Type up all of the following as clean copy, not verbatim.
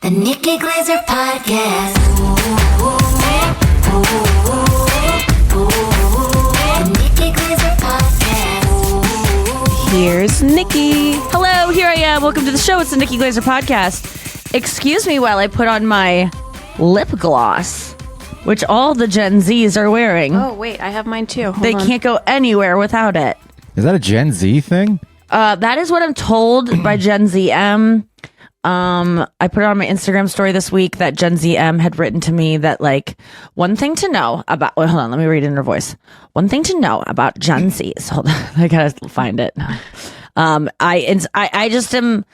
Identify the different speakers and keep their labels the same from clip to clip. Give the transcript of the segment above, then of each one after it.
Speaker 1: The Nikki Glaser Podcast. The Nikki Glaser Podcast.
Speaker 2: Here's Nikki. Hello, here I am. Welcome to the show. It's the Nikki Glaser Podcast. Excuse me while I put on my lip gloss, which all the Gen Zs are wearing.
Speaker 3: Oh, wait, I have mine too.
Speaker 2: They can't go anywhere without it.
Speaker 4: Is that a Gen Z thing?
Speaker 2: That is what I'm told by Gen Z M. I put it on my Instagram story this week that Gen Z M had written to me that, like, one thing to know about, hold on, let me read it in her voice. One thing to know about Gen Zs. Hold on, I gotta find it. I just am,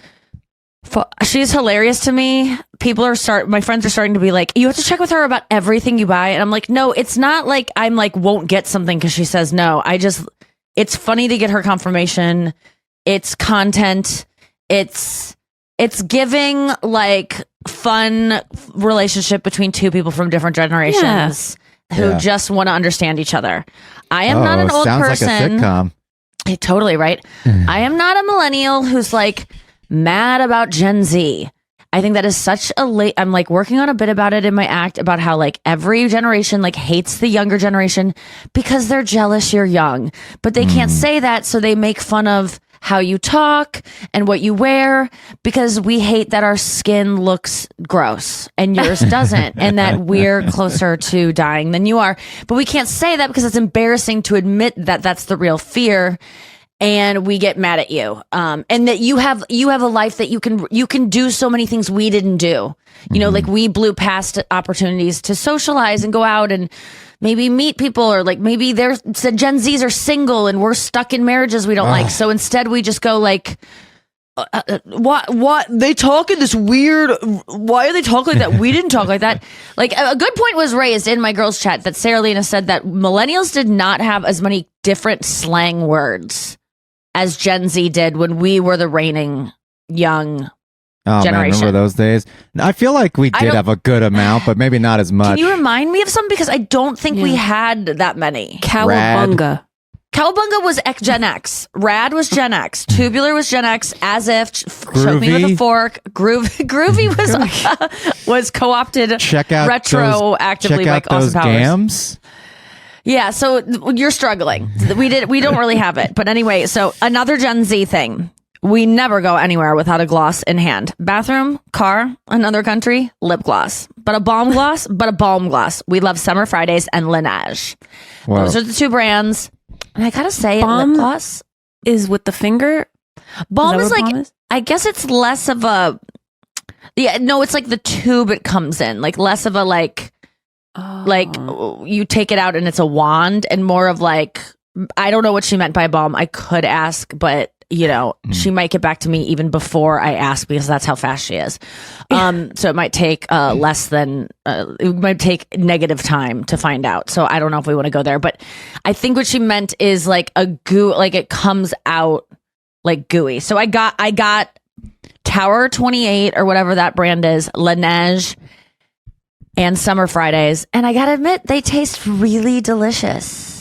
Speaker 2: she's hilarious to me. My friends are starting to be like, you have to check with her about everything you buy. And I'm like, no, it's not like I'm like, won't get something because she says no. It's funny to get her confirmation. It's content. It's giving like fun relationship between two people from different generations who just want to understand each other. I am not an old person.
Speaker 4: Sounds like a sitcom.
Speaker 2: Totally right. I am not a millennial who's like mad about Gen Z. I think that is such a late. I'm like working on a bit about it in my act about how like every generation like hates the younger generation because they're jealous you're young, but they can't say that, so they make fun of how you talk and what you wear because we hate that our skin looks gross and yours doesn't, and that we're closer to dying than you are. But we can't say that because it's embarrassing to admit that that's the real fear. And we get mad at you, and that you have a life that you can do so many things we didn't do. You know, like we blew past opportunities to socialize and go out and maybe meet people, or like maybe Gen Zs are single and we're stuck in marriages we don't like. So instead, we just go like, what they talk in this weird. Why are they talking like that? We didn't talk like that. Like a good point was raised in my girls' chat that Sarah Lena said that millennials did not have as many different slang words as Gen Z did when we were the reigning young generation.
Speaker 4: Man, remember those days? I feel like we did have a good amount, but maybe not as much.
Speaker 2: Can you remind me of some? Because I don't think we had that many.
Speaker 3: Cowabunga.
Speaker 2: Cowabunga was Gen X. Rad was Gen X. Tubular was Gen X. As if choke me with a fork. Groovy was co-opted.
Speaker 4: Check out
Speaker 2: retroactively like Austin Powers.
Speaker 4: Gams.
Speaker 2: Yeah, so you're struggling. We don't really have it. But anyway, so another Gen Z thing. We never go anywhere without a gloss in hand. Bathroom, car, another country, lip gloss. But a balm gloss. We love Summer Fridays and Laneige.
Speaker 4: Wow.
Speaker 2: Those are the two brands. And I gotta say, lip gloss
Speaker 3: is with the finger.
Speaker 2: Balm is like, I guess it's less of a, it's like the tube it comes in. Like less of a like you take it out and it's a wand, and more of like, I don't know what she meant by balm. I could ask, but she might get back to me even before I ask because that's how fast she is. So it might take it might take negative time to find out. So I don't know if we want to go there, but I think what she meant is like a goo, like it comes out like gooey. So I got Tower 28 or whatever that brand is, Laneige, and Summer Fridays, and I gotta admit they taste really delicious.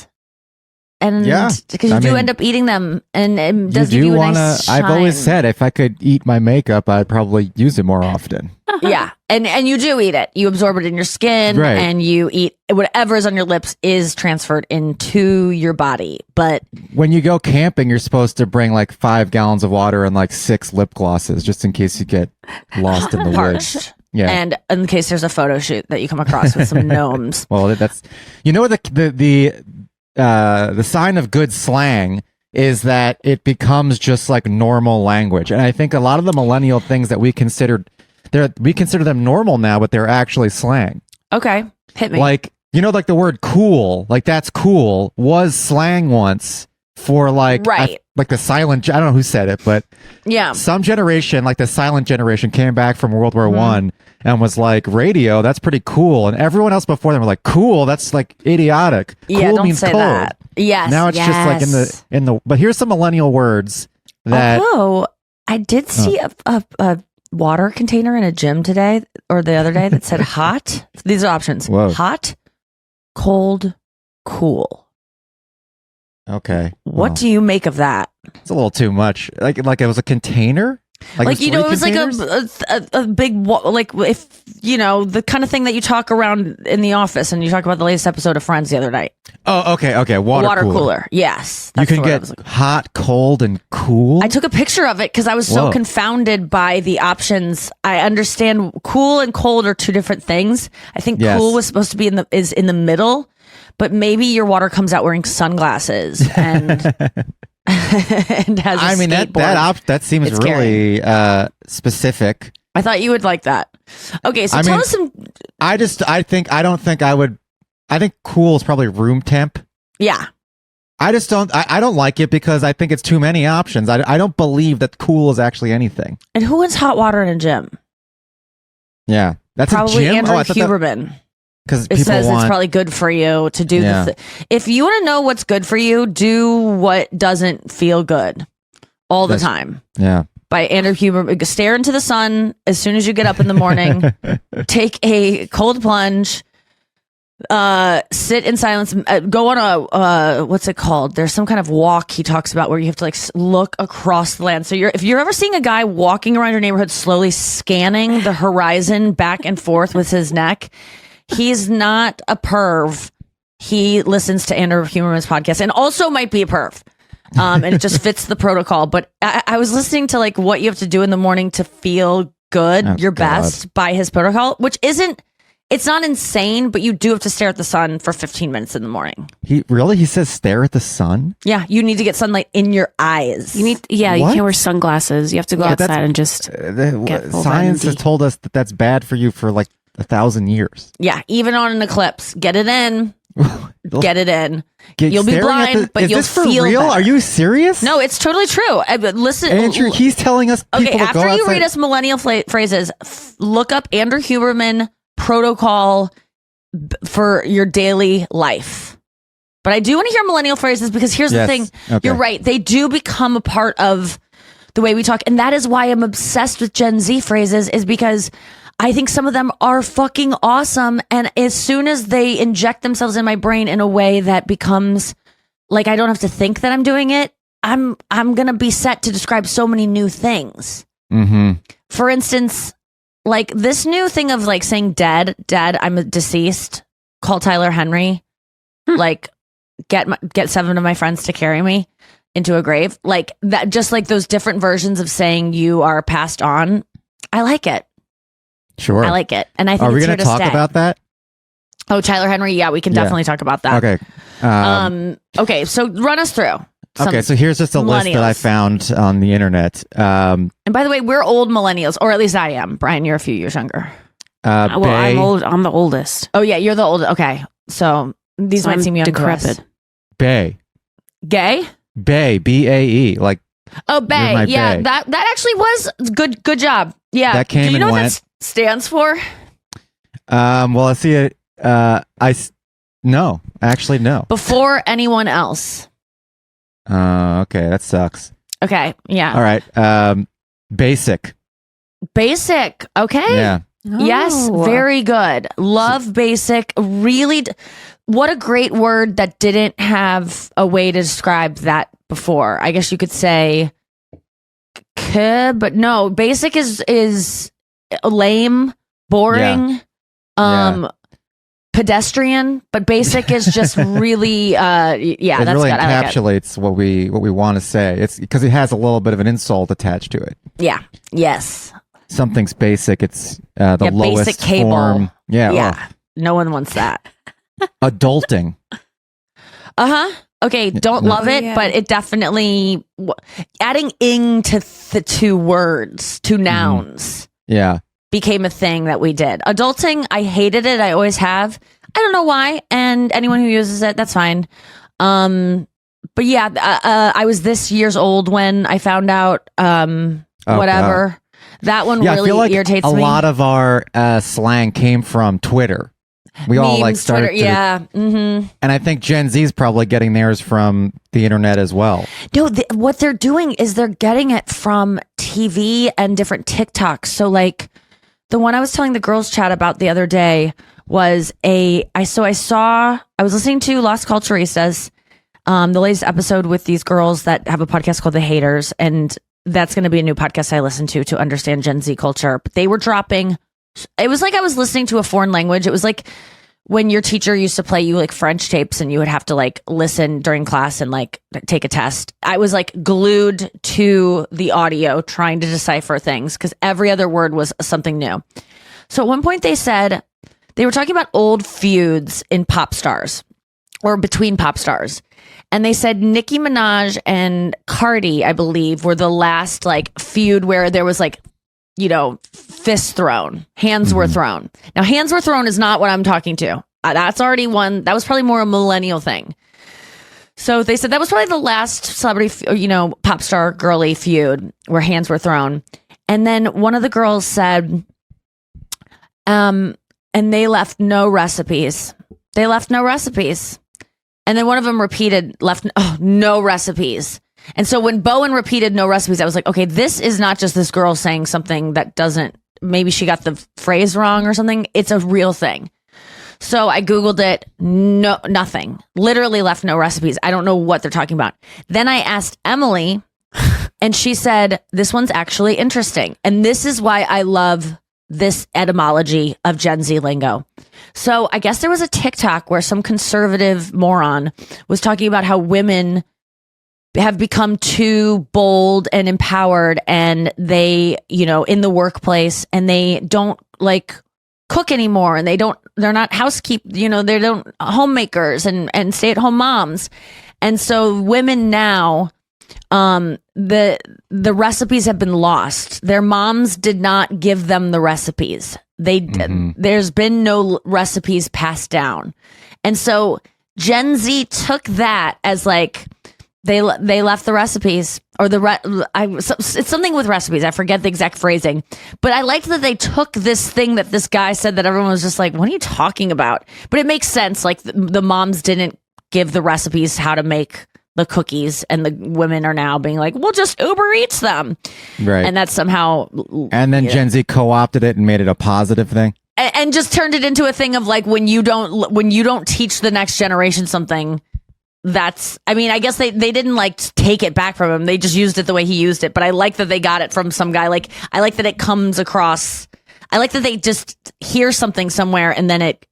Speaker 2: And because you do end up eating them, and it does give you a nice shine.
Speaker 4: I've always said if I could eat my makeup, I'd probably use it more often.
Speaker 2: Yeah, and you do eat it. You absorb it in your skin,
Speaker 4: right.
Speaker 2: And you eat whatever is on your lips is transferred into your body. But
Speaker 4: when you go camping, you're supposed to bring like 5 gallons of water and like 6 lip glosses, just in case you get lost in the woods. Yeah,
Speaker 2: and in case there's a photo shoot that you come across with some gnomes.
Speaker 4: Well, that's the sign of good slang is that it becomes just like normal language. And I think a lot of the millennial things that we consider them normal now, but they're actually slang.
Speaker 2: Okay, hit me.
Speaker 4: Like, like the word cool, like that's cool, was slang once for like,
Speaker 2: right.
Speaker 4: Like the silent, I don't know who said it, but
Speaker 2: yeah,
Speaker 4: some generation, like the silent generation, came back from World War I and was like, radio, that's pretty cool. And everyone else before them were like, cool, that's like idiotic.
Speaker 2: Yeah,
Speaker 4: cool
Speaker 2: don't
Speaker 4: means
Speaker 2: say
Speaker 4: cold.
Speaker 2: that. Yes.
Speaker 4: Now it's just like in the but here's some millennial words that
Speaker 2: I did see a water container in a gym today or the other day that said hot. These are options.
Speaker 4: Whoa.
Speaker 2: Hot, cold, cool.
Speaker 4: Okay.
Speaker 2: What do you make of that?
Speaker 4: It's a little too much. Like it was a container?
Speaker 2: Like,
Speaker 4: was
Speaker 2: you know,
Speaker 4: three
Speaker 2: it was like
Speaker 4: containers?
Speaker 2: a big, like, if, you know, the kind of thing that you talk around in the office, and you talk about the latest episode of Friends the other night.
Speaker 4: Oh, okay. Water cooler.
Speaker 2: Yes.
Speaker 4: You
Speaker 2: that's
Speaker 4: can
Speaker 2: the word I
Speaker 4: get
Speaker 2: was looking for.
Speaker 4: hot, cold, and cool.
Speaker 2: I took a picture of it because I was so
Speaker 4: Whoa.
Speaker 2: confounded by the options. I understand cool and cold are two different things. I think
Speaker 4: Yes.
Speaker 2: cool was supposed to be in the middle, but maybe your water comes out wearing sunglasses and and has a
Speaker 4: I mean,
Speaker 2: skateboard.
Speaker 4: that seems
Speaker 2: It's
Speaker 4: really specific.
Speaker 2: I thought you would like that. Okay, so
Speaker 4: I
Speaker 2: tell
Speaker 4: mean,
Speaker 2: us some.
Speaker 4: I think cool is probably room temp.
Speaker 2: Yeah,
Speaker 4: I don't like it because I think it's too many options. I don't believe that cool is actually anything.
Speaker 2: and who wants hot water in a gym?
Speaker 4: Yeah. That's
Speaker 2: Probably
Speaker 4: a gym?
Speaker 2: Andrew
Speaker 4: I thought that-
Speaker 2: Huberman.
Speaker 4: Because
Speaker 2: It
Speaker 4: people
Speaker 2: says
Speaker 4: want
Speaker 2: it's probably good for you to do
Speaker 4: Yeah.
Speaker 2: if you want to know what's good for you, do what doesn't feel good all the
Speaker 4: That's-
Speaker 2: time.
Speaker 4: Yeah.
Speaker 2: By Andrew Huberman. Stare into the sun as soon as you get up in the morning. Take a cold plunge. Sit in silence. Go on a what's it called? There's some kind of walk he talks about where you have to like look across the land. So if you're ever seeing a guy walking around your neighborhood slowly scanning the horizon back and forth with his neck, he's not a perv. He listens to Andrew Huberman's podcast and also might be a perv. And it just fits the protocol. But I was listening to like what you have to do in the morning to feel good,
Speaker 4: Oh,
Speaker 2: your
Speaker 4: God.
Speaker 2: best by his protocol, which it's not insane, but you do have to stare at the sun for 15 minutes in the morning.
Speaker 4: He says stare at the sun?
Speaker 2: Yeah, you need to get sunlight in your eyes.
Speaker 3: You
Speaker 4: What?
Speaker 3: can't wear sunglasses. You have to go
Speaker 4: Yeah, that's-
Speaker 3: outside and just get full
Speaker 4: Science
Speaker 3: vitamin
Speaker 4: has
Speaker 3: D.
Speaker 4: told us that that's bad for you for like 1,000 years.
Speaker 2: Yeah, even on an eclipse, get it in. Get it in. You'll be
Speaker 4: Staring at
Speaker 2: blind, but
Speaker 4: is
Speaker 2: you'll
Speaker 4: this for
Speaker 2: feel
Speaker 4: real?
Speaker 2: better.
Speaker 4: Are you serious?
Speaker 2: No, it's totally true. But listen,
Speaker 4: Andrew, he's telling us people
Speaker 2: okay,
Speaker 4: to go
Speaker 2: after you
Speaker 4: outside.
Speaker 2: read us millennial phrases, look up Andrew Huberman protocol for your daily life. But I do want to hear millennial phrases because here's
Speaker 4: Yes,
Speaker 2: the thing.
Speaker 4: okay.
Speaker 2: You're right. They do become a part of the way we talk. And that is why I'm obsessed with Gen Z phrases, is because I think some of them are fucking awesome. And as soon as they inject themselves in my brain in a way that becomes like I don't have to think that I'm doing it, I'm gonna be set to describe so many new things.
Speaker 4: Mm-hmm.
Speaker 2: For instance, like this new thing of like saying dead, I'm deceased, call Tyler Henry, like get 7 of my friends to carry me into a grave. Like that, just like those different versions of saying you are passed on. I like it.
Speaker 4: Sure.
Speaker 2: I like it. And I think
Speaker 4: Are we
Speaker 2: it's
Speaker 4: going
Speaker 2: here
Speaker 4: to
Speaker 2: to
Speaker 4: talk
Speaker 2: stay.
Speaker 4: about that?
Speaker 2: Oh, Tyler Henry. Yeah, we can
Speaker 4: Yeah.
Speaker 2: definitely talk about that.
Speaker 4: Okay.
Speaker 2: Okay. So run us through.
Speaker 4: Okay, so here's just a list that I
Speaker 2: millennials.
Speaker 4: found on the internet.
Speaker 2: And by the way, we're old millennials, or at least I am. Brian, you're a few years younger.
Speaker 3: Well,
Speaker 4: Bay,
Speaker 3: I'm old. I'm the oldest.
Speaker 2: Oh yeah, you're the old. Okay, so these
Speaker 3: So
Speaker 2: might
Speaker 3: I'm
Speaker 2: seem young to us.
Speaker 3: decrepit.
Speaker 4: Bay,
Speaker 2: Gay?
Speaker 4: BAE. Like
Speaker 2: Oh,
Speaker 4: You're
Speaker 2: Bay.
Speaker 4: my
Speaker 2: Yeah,
Speaker 4: bae.
Speaker 2: that actually was good. Good job. Yeah.
Speaker 4: That came
Speaker 2: Do you know
Speaker 4: and
Speaker 2: what
Speaker 4: went.
Speaker 2: that stands for?
Speaker 4: well, I see it. No, actually, no.
Speaker 2: Before anyone else.
Speaker 4: Okay, that sucks.
Speaker 2: Okay. Yeah.
Speaker 4: All right. Basic.
Speaker 2: Basic. Okay.
Speaker 4: Yeah.
Speaker 2: Yes.
Speaker 3: Oh.
Speaker 2: Very good. Love basic. Really. What a great word that didn't have a way to describe that before. I guess you could say, but no. Basic is lame, boring, pedestrian. But basic is just really, yeah.
Speaker 4: It
Speaker 2: That's
Speaker 4: really
Speaker 2: good. I like it.
Speaker 4: encapsulates what we want to say. It's because it has a little bit of an insult attached to it.
Speaker 2: Yeah. Yes.
Speaker 4: Something's basic. It's the
Speaker 2: Yeah,
Speaker 4: lowest
Speaker 2: basic cable.
Speaker 4: form. Yeah.
Speaker 2: Yeah. No one wants that.
Speaker 4: Adulting.
Speaker 2: Okay, don't
Speaker 4: No.
Speaker 2: love it,
Speaker 3: yeah.
Speaker 2: but it definitely adding ing to the two words, two nouns,
Speaker 4: Yeah.
Speaker 2: became a thing that we did. Adulting, I hated it. I always have. I don't know why. And anyone who uses it, that's fine. But yeah, I was this years old when I found out. Whatever. That one
Speaker 4: Yeah, I
Speaker 2: really
Speaker 4: feel like
Speaker 2: irritates
Speaker 4: a
Speaker 2: me.
Speaker 4: lot of our slang came from Twitter. We all like
Speaker 2: Memes,
Speaker 4: started
Speaker 2: Twitter,
Speaker 4: to,
Speaker 2: yeah. Mm-hmm.
Speaker 4: and I think Gen Z is probably getting theirs from the internet as well.
Speaker 2: No, what they're doing is they're getting it from TV and different TikToks. So like the one I was telling the girls chat about the other day was I was listening to Las Culturistas, the latest episode with these girls that have a podcast called The Haters, and that's going to be a new podcast I listen to understand Gen Z culture. But they were dropping. It was like I was listening to a foreign language. It was like when your teacher used to play you like French tapes and you would have to like listen during class and like take a test. I was like glued to the audio trying to decipher things because every other word was something new. So at one point they said they were talking about old feuds in pop stars or between pop stars. And they said Nicki Minaj and Cardi, I believe, were the last like feud where there was like, you know, fists thrown, hands were thrown. Now, hands were thrown is not what I'm talking to. That's already one. That was probably more a millennial thing. So they said that was probably the last celebrity, you know, pop star girly feud where hands were thrown. And then one of the girls said, and they left no recipes. They left no recipes. And then one of them left no recipes. And so when Bowen repeated no recipes, I was like, okay, this is not just this girl saying something that doesn't, maybe she got the phrase wrong or something. It's a real thing. So I Googled it. No, nothing. Literally left no recipes. I don't know what they're talking about. Then I asked Emily and she said, this one's actually interesting. And this is why I love this etymology of Gen Z lingo. So I guess there was a TikTok where some conservative moron was talking about how women have become too bold and empowered and they, you know, in the workplace and they don't like cook anymore and they're not they don't homemakers and stay at home moms. And so women now, the recipes have been lost. Their moms did not give them the recipes. There's been no recipes passed down. And so Gen Z took that as like, they left the recipes or it's something with recipes. I forget the exact phrasing, but I liked that they took this thing that this guy said that everyone was just like, what are you talking about? But it makes sense. Like the moms didn't give the recipes how to make the cookies and the women are now being like, we'll just Uber Eats them. Right. And that's somehow.
Speaker 4: And then Gen Z co-opted it and made it a positive thing.
Speaker 2: And just turned it into a thing of like, when you don't teach the next generation something, I guess they didn't like take it back from him. They just used it the way he used it. But I like that they got it from some guy. Like, I like that it comes across. I like that they just hear something somewhere and then it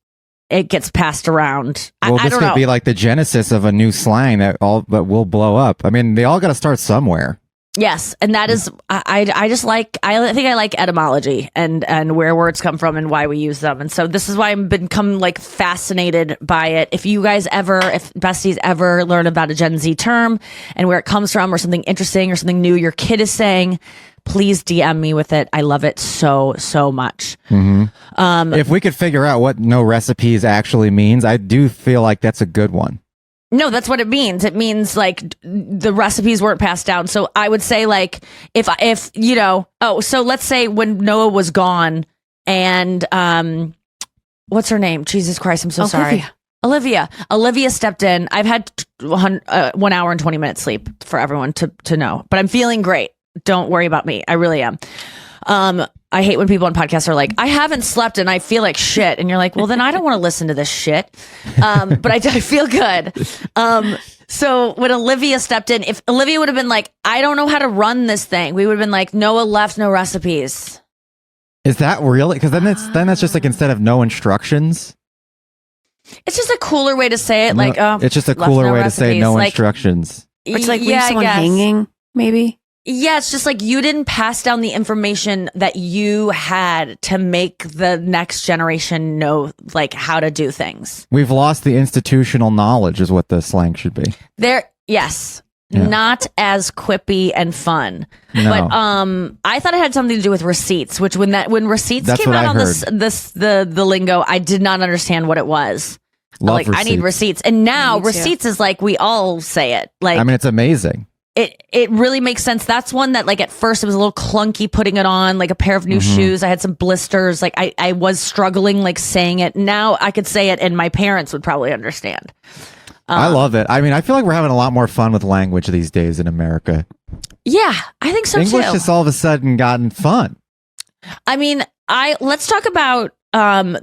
Speaker 2: gets passed around.
Speaker 4: Well, this could be like the genesis of a new slang that will blow up. I mean, they all got to start somewhere.
Speaker 2: Yes, and that is I think I like etymology and where words come from and why we use them. And so this is why I've become like fascinated by it. If besties ever learn about a Gen Z term and where it comes from or something interesting or something new your kid is saying, please DM me with it. I love it so much.
Speaker 4: If we could figure out what no recipes actually means, I do feel like that's a good one.
Speaker 2: No, that's what it means. It means like the recipes weren't passed down. So I would say like if so let's say when Noah was gone and what's her name? Jesus Christ, I'm so sorry. Olivia stepped in. I've had 1 hour and 20 minutes sleep for everyone to know, but I'm feeling great. Don't worry about me. I really am. I hate when people on podcasts are like, I haven't slept and I feel like shit. And you're like, well, then I don't want to listen to this shit. But I feel good. So when Olivia stepped in, if Olivia would have been like, I don't know how to run this thing, we would have been like, Noah left no recipes.
Speaker 4: Is that really? Because then that's just like instead of no instructions.
Speaker 2: It's just a cooler way to say it.
Speaker 4: It's just a cooler way to say no instructions.
Speaker 3: It's like leave someone hanging, maybe.
Speaker 2: Yeah, it's just like you didn't pass down the information that you had to make the next generation know like how to do things.
Speaker 4: We've lost the institutional knowledge is what the slang should be.
Speaker 2: Yes. Yeah. Not as quippy and fun. No. But I thought it had something to do with receipts, which when receipts came out on the lingo, I did not understand what it was. Love receipts. I need receipts. And now receipts is like we all say it. Like
Speaker 4: I mean, it's amazing.
Speaker 2: It really makes sense. That's one that like at first it was a little clunky putting it on, like a pair of new shoes. I had some blisters. Like I was struggling like saying it. Now I could say it and my parents would probably understand.
Speaker 4: I love it. I mean, I feel like we're having a lot more fun with language these days in America.
Speaker 2: Yeah, I think so too.
Speaker 4: English has all of a sudden gotten fun.
Speaker 2: I mean, let's talk about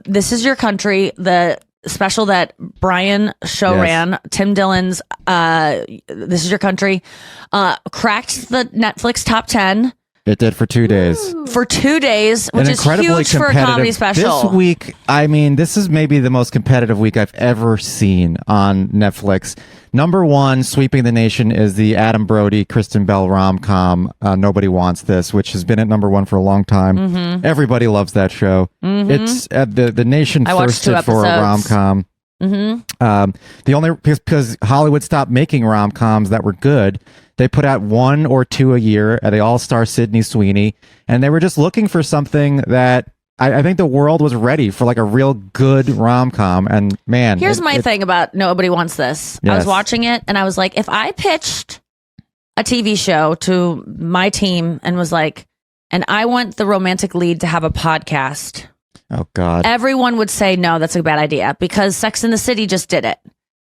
Speaker 2: This Is Your Country, the special that Brian show ran, Tim Dillon's This Is Your Country, cracked the Netflix top 10.
Speaker 4: It did for 2 days.
Speaker 2: For 2 days, which
Speaker 4: An
Speaker 2: is
Speaker 4: incredibly
Speaker 2: huge for a comedy special.
Speaker 4: This week, I mean, this is maybe the most competitive week I've ever seen on Netflix. Number one, sweeping the nation, is the Adam Brody, Kristen Bell rom-com, Nobody Wants This, which has been at number one for a long time.
Speaker 2: Mm-hmm.
Speaker 4: Everybody loves that show.
Speaker 2: Mm-hmm.
Speaker 4: It's the nation thirsted for a rom-com.
Speaker 2: Mm-hmm.
Speaker 4: The only because Hollywood stopped making rom-coms that were good. They put out 1 or 2 a year at the all-star Sydney Sweeney, and they were just looking for something that I think the world was ready for, like a real good rom-com. And man,
Speaker 2: here's my thing about Nobody Wants This.
Speaker 4: Yes.
Speaker 2: I was watching it and I was like, if I pitched a TV show to my team and was like, and I want the romantic lead to have a podcast,
Speaker 4: oh God,
Speaker 2: everyone would say, no, that's a bad idea, because Sex and the City just did it.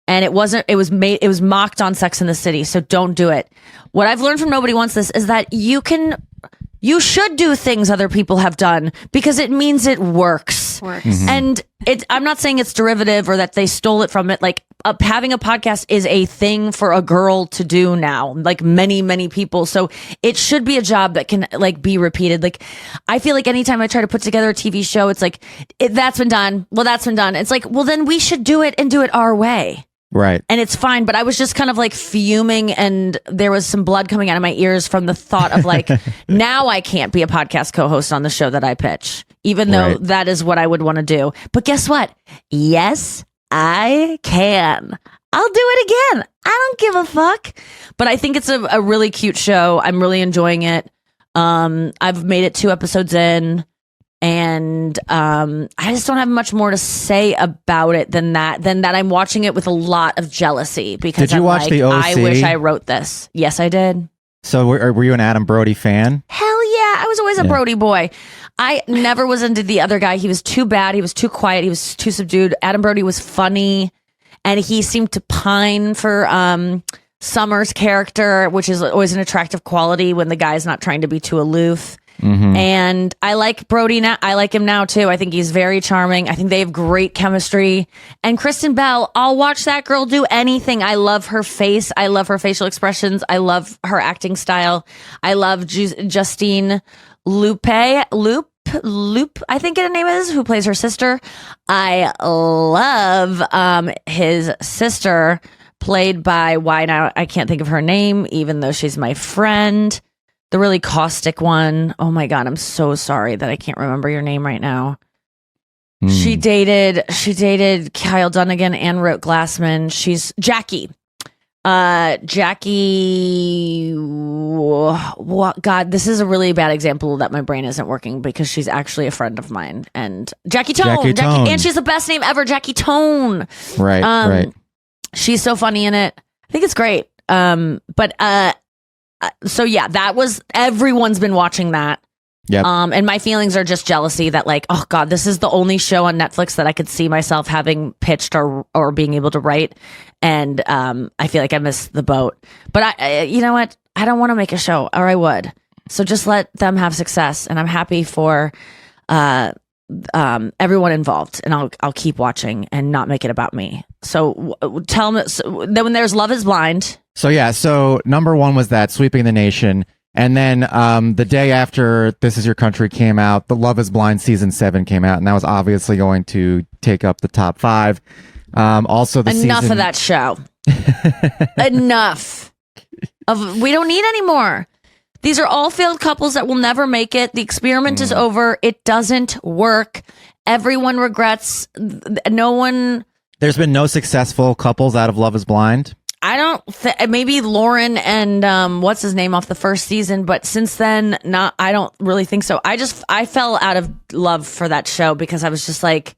Speaker 2: And it was mocked on Sex and the City. So don't do it. What I've learned from Nobody Wants This is that you should do things other people have done because it means it works.
Speaker 3: Mm-hmm.
Speaker 2: And I'm not saying it's derivative or that they stole it from it. Like having a podcast is a thing for a girl to do now, like many, many people. So it should be a job that can like be repeated. Like I feel like anytime I try to put together a TV show, it's like, that's been done. Well, that's been done. It's like, well, then we should do it and do it our way.
Speaker 4: right?
Speaker 2: And it's fine, but I was just kind of like fuming, and there was some blood coming out of my ears from the thought of like, now I can't be a podcast co-host on the show that I pitch, even though that is what I would want to do. But guess what? Yes, I can. I'll do it again. I don't give a fuck. But I think it's a really cute show. I'm really enjoying it. I've made it 2 episodes in. And I just don't have much more to say about it than that I'm watching it with a lot of jealousy because
Speaker 4: Did you watch the OC?
Speaker 2: I wish I wrote this. Yes, I did.
Speaker 4: So were you an Adam Brody fan?
Speaker 2: Hell yeah. I was always a Brody boy. I never was into the other guy. He was too bad. He was too quiet. He was too subdued. Adam Brody was funny, and he seemed to pine for Summer's character, which is always an attractive quality when the guy's not trying to be too aloof. Mm-hmm. And I like Brody now. I like him now too. I think he's very charming. I think they have great chemistry. And Kristen Bell, I'll watch that girl do anything. I love her face. I love her facial expressions. I love her acting style. I love Justine Loop, I think the name is, who plays her sister. I love his sister, played by, why now I can't think of her name, even though she's my friend. The really caustic one. Oh my God, I'm so sorry that I can't remember your name right now. She dated Kyle Dunnigan and Root Glassman. She's Jackie. Jackie. What? God, this is a really bad example that my brain isn't working because she's actually a friend of mine. And Jackie Tone. And she's the best name ever, Jackie Tone.
Speaker 4: Right, right.
Speaker 2: She's so funny in it. I think it's great. So yeah, that was, everyone's been watching that.
Speaker 4: Yep.
Speaker 2: And my feelings are just jealousy that like, oh God, this is the only show on Netflix that I could see myself having pitched or being able to write. And I feel like I missed the boat. But you know what? I don't want to make a show, or I would. So just let them have success. And I'm happy for everyone involved. And I'll keep watching and not make it about me. So tell me, then when there's Love is Blind.
Speaker 4: So yeah, so number one was that, Sweeping the Nation. And then the day after This Is Your Country came out, the Love is Blind season 7 came out, and that was obviously going to take up the top 5. Also,
Speaker 2: enough of that show. Enough. We don't need any more. These are all failed couples that will never make it. The experiment is over. It doesn't work. Everyone regrets. No one. There's
Speaker 4: been no successful couples out of Love is Blind.
Speaker 2: I don't maybe Lauren and what's his name off the first season, but since then, I don't really think so. I fell out of love for that show because I was just like,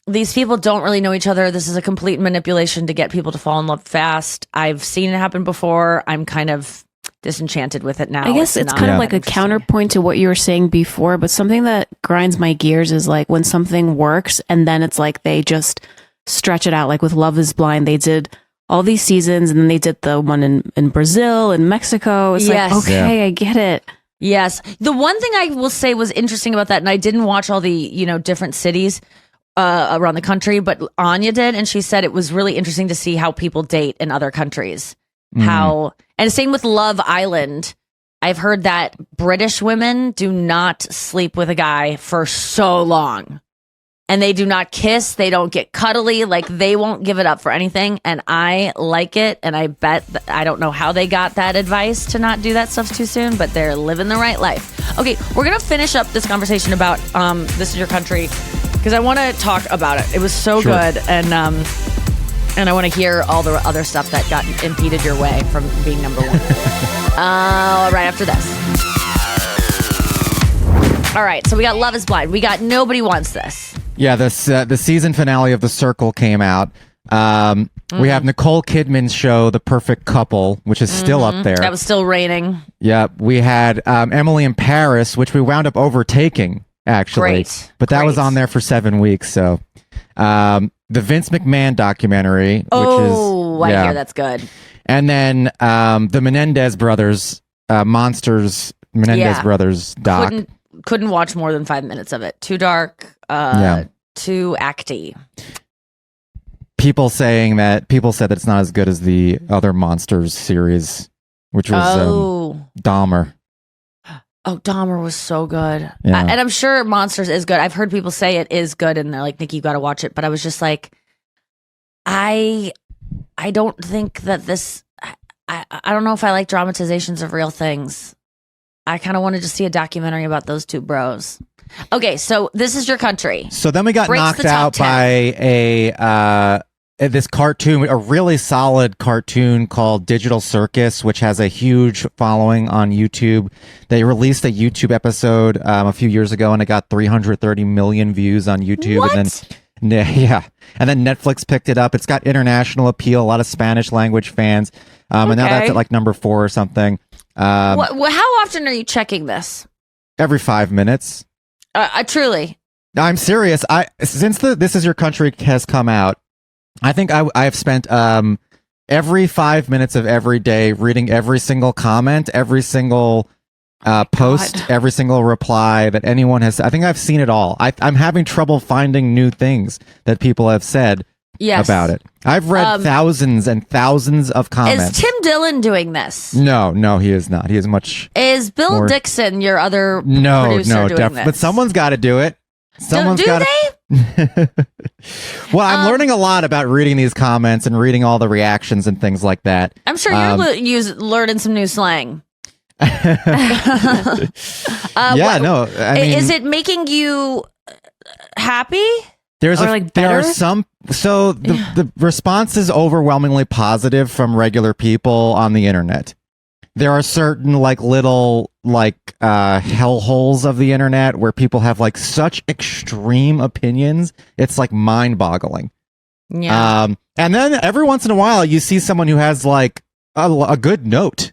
Speaker 2: these people don't really know each other. This is a complete manipulation to get people to fall in love fast. I've seen it happen before. I'm kind of disenchanted with it now.
Speaker 3: I guess it's kind of like a counterpoint to what you were saying before, but something that grinds my gears is like when something works and then it's like they just stretch it out. Like with Love is Blind, they did all these seasons, and then they did the one in Brazil and Mexico. It's like, okay, I get it.
Speaker 2: Yes. The one thing I will say was interesting about that, and I didn't watch all the, different cities. around the country, but Anya did, and she said it was really interesting to see how people date in other countries. And same with Love Island. I've heard that British women do not sleep with a guy for so long. And they do not kiss. They don't get cuddly. Like, they won't give it up for anything. And I like it. And I bet, I don't know how they got that advice to not do that stuff too soon, but they're living the right life. Okay, we're going to finish up this conversation about This Is Your Country, because I want to talk about it. It was so good. And I want to hear all the other stuff that got impeded your way from being number one. Right after this. All right, so we got Love is Blind. We got Nobody Wants This.
Speaker 4: Yeah, the season finale of The Circle came out. We have Nicole Kidman's show, The Perfect Couple, which is still up there.
Speaker 2: That was still raining.
Speaker 4: Yeah, we had Emily in Paris, which we wound up overtaking, actually.
Speaker 2: Great.
Speaker 4: But that was on there for 7 weeks. So the Vince McMahon documentary, which is...
Speaker 2: I hear that's good.
Speaker 4: And then the Menendez brothers, Monsters, Menendez brothers doc.
Speaker 2: Couldn't watch more than 5 minutes of it. Too dark, too acty.
Speaker 4: People said that it's not as good as the other Monsters series, which was Dahmer.
Speaker 2: Oh, Dahmer was so good.
Speaker 4: Yeah.
Speaker 2: And I'm sure Monsters is good. I've heard people say it is good, and they're like, Nikki, you got to watch it. But I was just like, I don't think that this... I don't know if I like dramatizations of real things. I kind of wanted to see a documentary about those two bros. Okay, so This Is Your Country.
Speaker 4: So then we got knocked out by this cartoon, a really solid cartoon called Digital Circus, which has a huge following on YouTube. They released a YouTube episode a few years ago, and it got 330 million views on YouTube.
Speaker 2: What?
Speaker 4: And then and then Netflix picked it up. It's got international appeal, a lot of Spanish language fans, and now that's at like number 4 or something.
Speaker 2: How often are you checking this?
Speaker 4: Every 5 minutes.
Speaker 2: Truly.
Speaker 4: I'm serious. Since This Is Your Country has come out, I think I have spent every 5 minutes of every day reading every single comment, every single post, every single reply that anyone has. I think I've seen it all. I'm having trouble finding new things that people have said about it. I've read thousands and thousands of comments.
Speaker 2: Is Tim Dillon doing this?
Speaker 4: No, he is not. He is much.
Speaker 2: Is Bill Dixon your other producer doing this?
Speaker 4: But someone's got to do it.
Speaker 2: Do they?
Speaker 4: Well, I'm learning a lot about reading these comments and reading all the reactions and things like that.
Speaker 2: I'm sure you're learning some new slang.
Speaker 4: I mean,
Speaker 2: is it making you happy?
Speaker 4: There are some. So the response is overwhelmingly positive from regular people on the internet. There are certain little hellholes of the internet where people have such extreme opinions. It's mind-boggling.
Speaker 2: Yeah.
Speaker 4: And then every once in a while you see someone who has a good note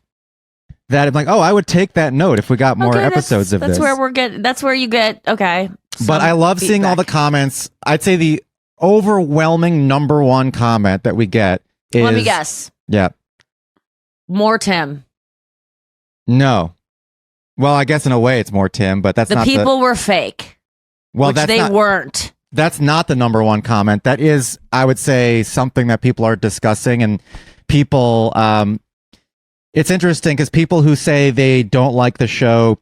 Speaker 4: that I'm I would take that note if we got more episodes of this.
Speaker 2: That's where you get
Speaker 4: But I love seeing all the comments. I'd say the overwhelming number one comment that we get is...
Speaker 2: Let me guess.
Speaker 4: Yeah.
Speaker 2: More Tim.
Speaker 4: No. Well, I guess in a way it's more Tim, but that's not
Speaker 2: the people were fake.
Speaker 4: Well,
Speaker 2: which they weren't.
Speaker 4: That's not the number one comment. That is, I would say, something that people are discussing, and people... it's interesting because people who say they don't like the show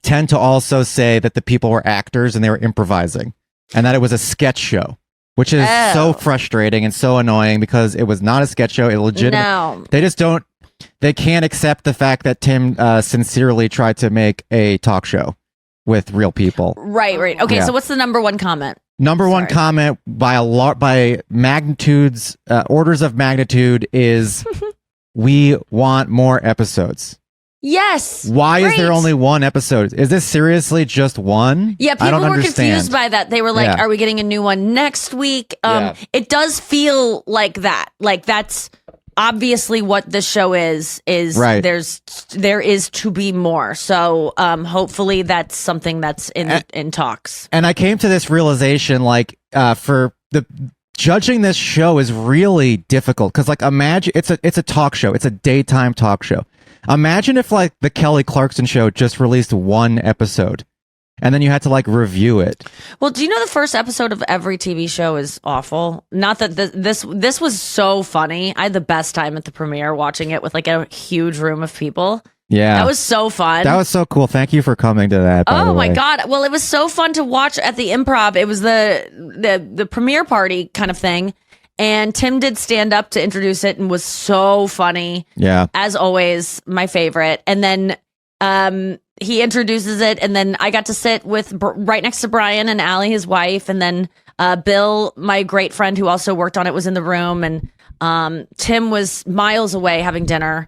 Speaker 4: tend to also say that the people were actors and they were improvising, and that it was a sketch show, which is so frustrating and so annoying because it was not a sketch show. It legitimate.
Speaker 2: No.
Speaker 4: They just don't. They can't accept the fact that Tim sincerely tried to make a talk show with real people.
Speaker 2: Right. Okay, so what's the number one comment?
Speaker 4: Number one comment by magnitudes, orders of magnitude is, we want more episodes.
Speaker 2: Yes.
Speaker 4: Why is there only one episode? Is this seriously just one?
Speaker 2: Yeah, people were confused by that. They were like, are we getting a new one next week? It does feel like that. That's obviously what the show is right. There is to be more. So hopefully that's something that's in talks. And
Speaker 4: I came to this realization for the judging this show is really difficult because imagine it's a talk show. It's a daytime talk show. Imagine if the Kelly Clarkson show just released one episode. and then you had to like review it.
Speaker 2: Well, do you know the first episode of every TV show is awful? Not that this was so funny. I had the best time at the premiere watching it with like a huge room of people.
Speaker 4: Yeah.
Speaker 2: That was so fun.
Speaker 4: That was so cool. Thank you for coming to that. By the
Speaker 2: my
Speaker 4: way.
Speaker 2: God. Well, it was so fun to watch at the Improv. It was the premiere party kind of thing. And Tim did stand up to introduce it and was so funny.
Speaker 4: Yeah.
Speaker 2: As always, my favorite. And then he introduces it, and then I got to sit with right next to Brian and Allie, his wife, and then Bill, my great friend who also worked on it, was in the room, and Tim was miles away having dinner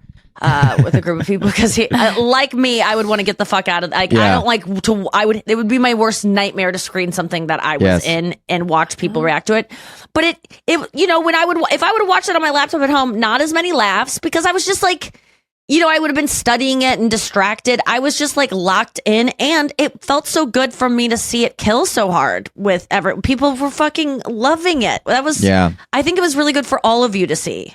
Speaker 2: with a group of people because he, like me, I would want to get the fuck out of. Like, I don't like to. It would be my worst nightmare to screen something that I was in and watch people react to it. But it you know, if I would have watched it on my laptop at home, not as many laughs because I was just like. You know, I would have been studying it and distracted. I was just like locked in, and it felt so good for me to see it kill so hard with people were fucking loving it. That was, I think it was really good for all of you to see.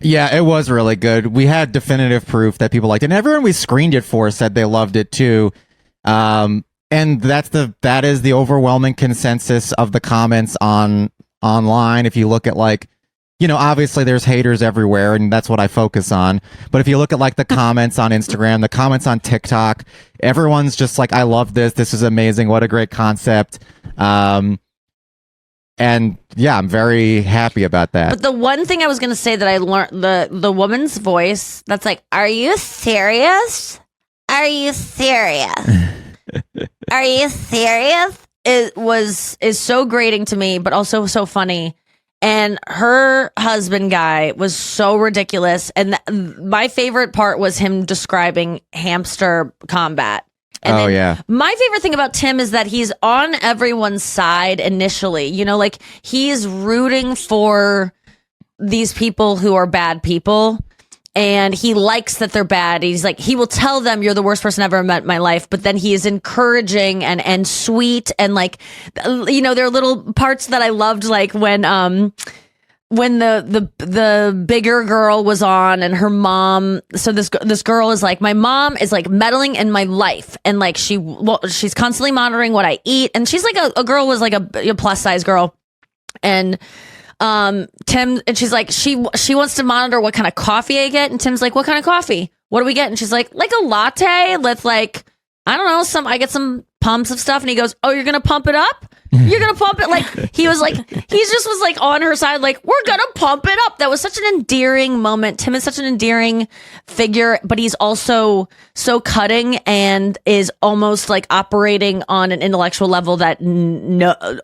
Speaker 4: Yeah, it was really good. We had definitive proof that people liked it, and everyone we screened it for said they loved it too. And that is the overwhelming consensus of the comments online. If you look at like. You know, obviously there's haters everywhere, and that's what I focus on. But if you look at like the comments on Instagram, the comments on TikTok, everyone's just like, I love this. This is amazing. What a great concept. And yeah, I'm very happy about that.
Speaker 2: But the one thing I was going to say that I learned, the woman's voice, that's like, are you serious? Are you serious? Are you serious? Is so grating to me, but also so funny. And her husband guy was so ridiculous. And my favorite part was him describing hamster combat. And my favorite thing about Tim is that he's on everyone's side initially. You know, like he's rooting for these people who are bad people. And he likes that they're bad. He's like, he will tell them you're the worst person I've ever met in my life. But then he is encouraging and sweet. And like, you know, there are little parts that I loved, like when the bigger girl was on and her mom. So this girl is like, my mom is like meddling in my life. And like, she's constantly monitoring what I eat. And she's like a girl was like a plus size girl. And Tim, and she's like, she wants to monitor what kind of coffee I get. And Tim's like, what kind of coffee? What do we get? And she's like a latte with like, I don't know, I get some pumps of stuff. And he goes, oh, you're going to pump it up? You're going to pump it? Like, he just was like on her side, like, we're going to pump it up. That was such an endearing moment. Tim is such an endearing figure, but he's also so cutting and is almost like operating on an intellectual level that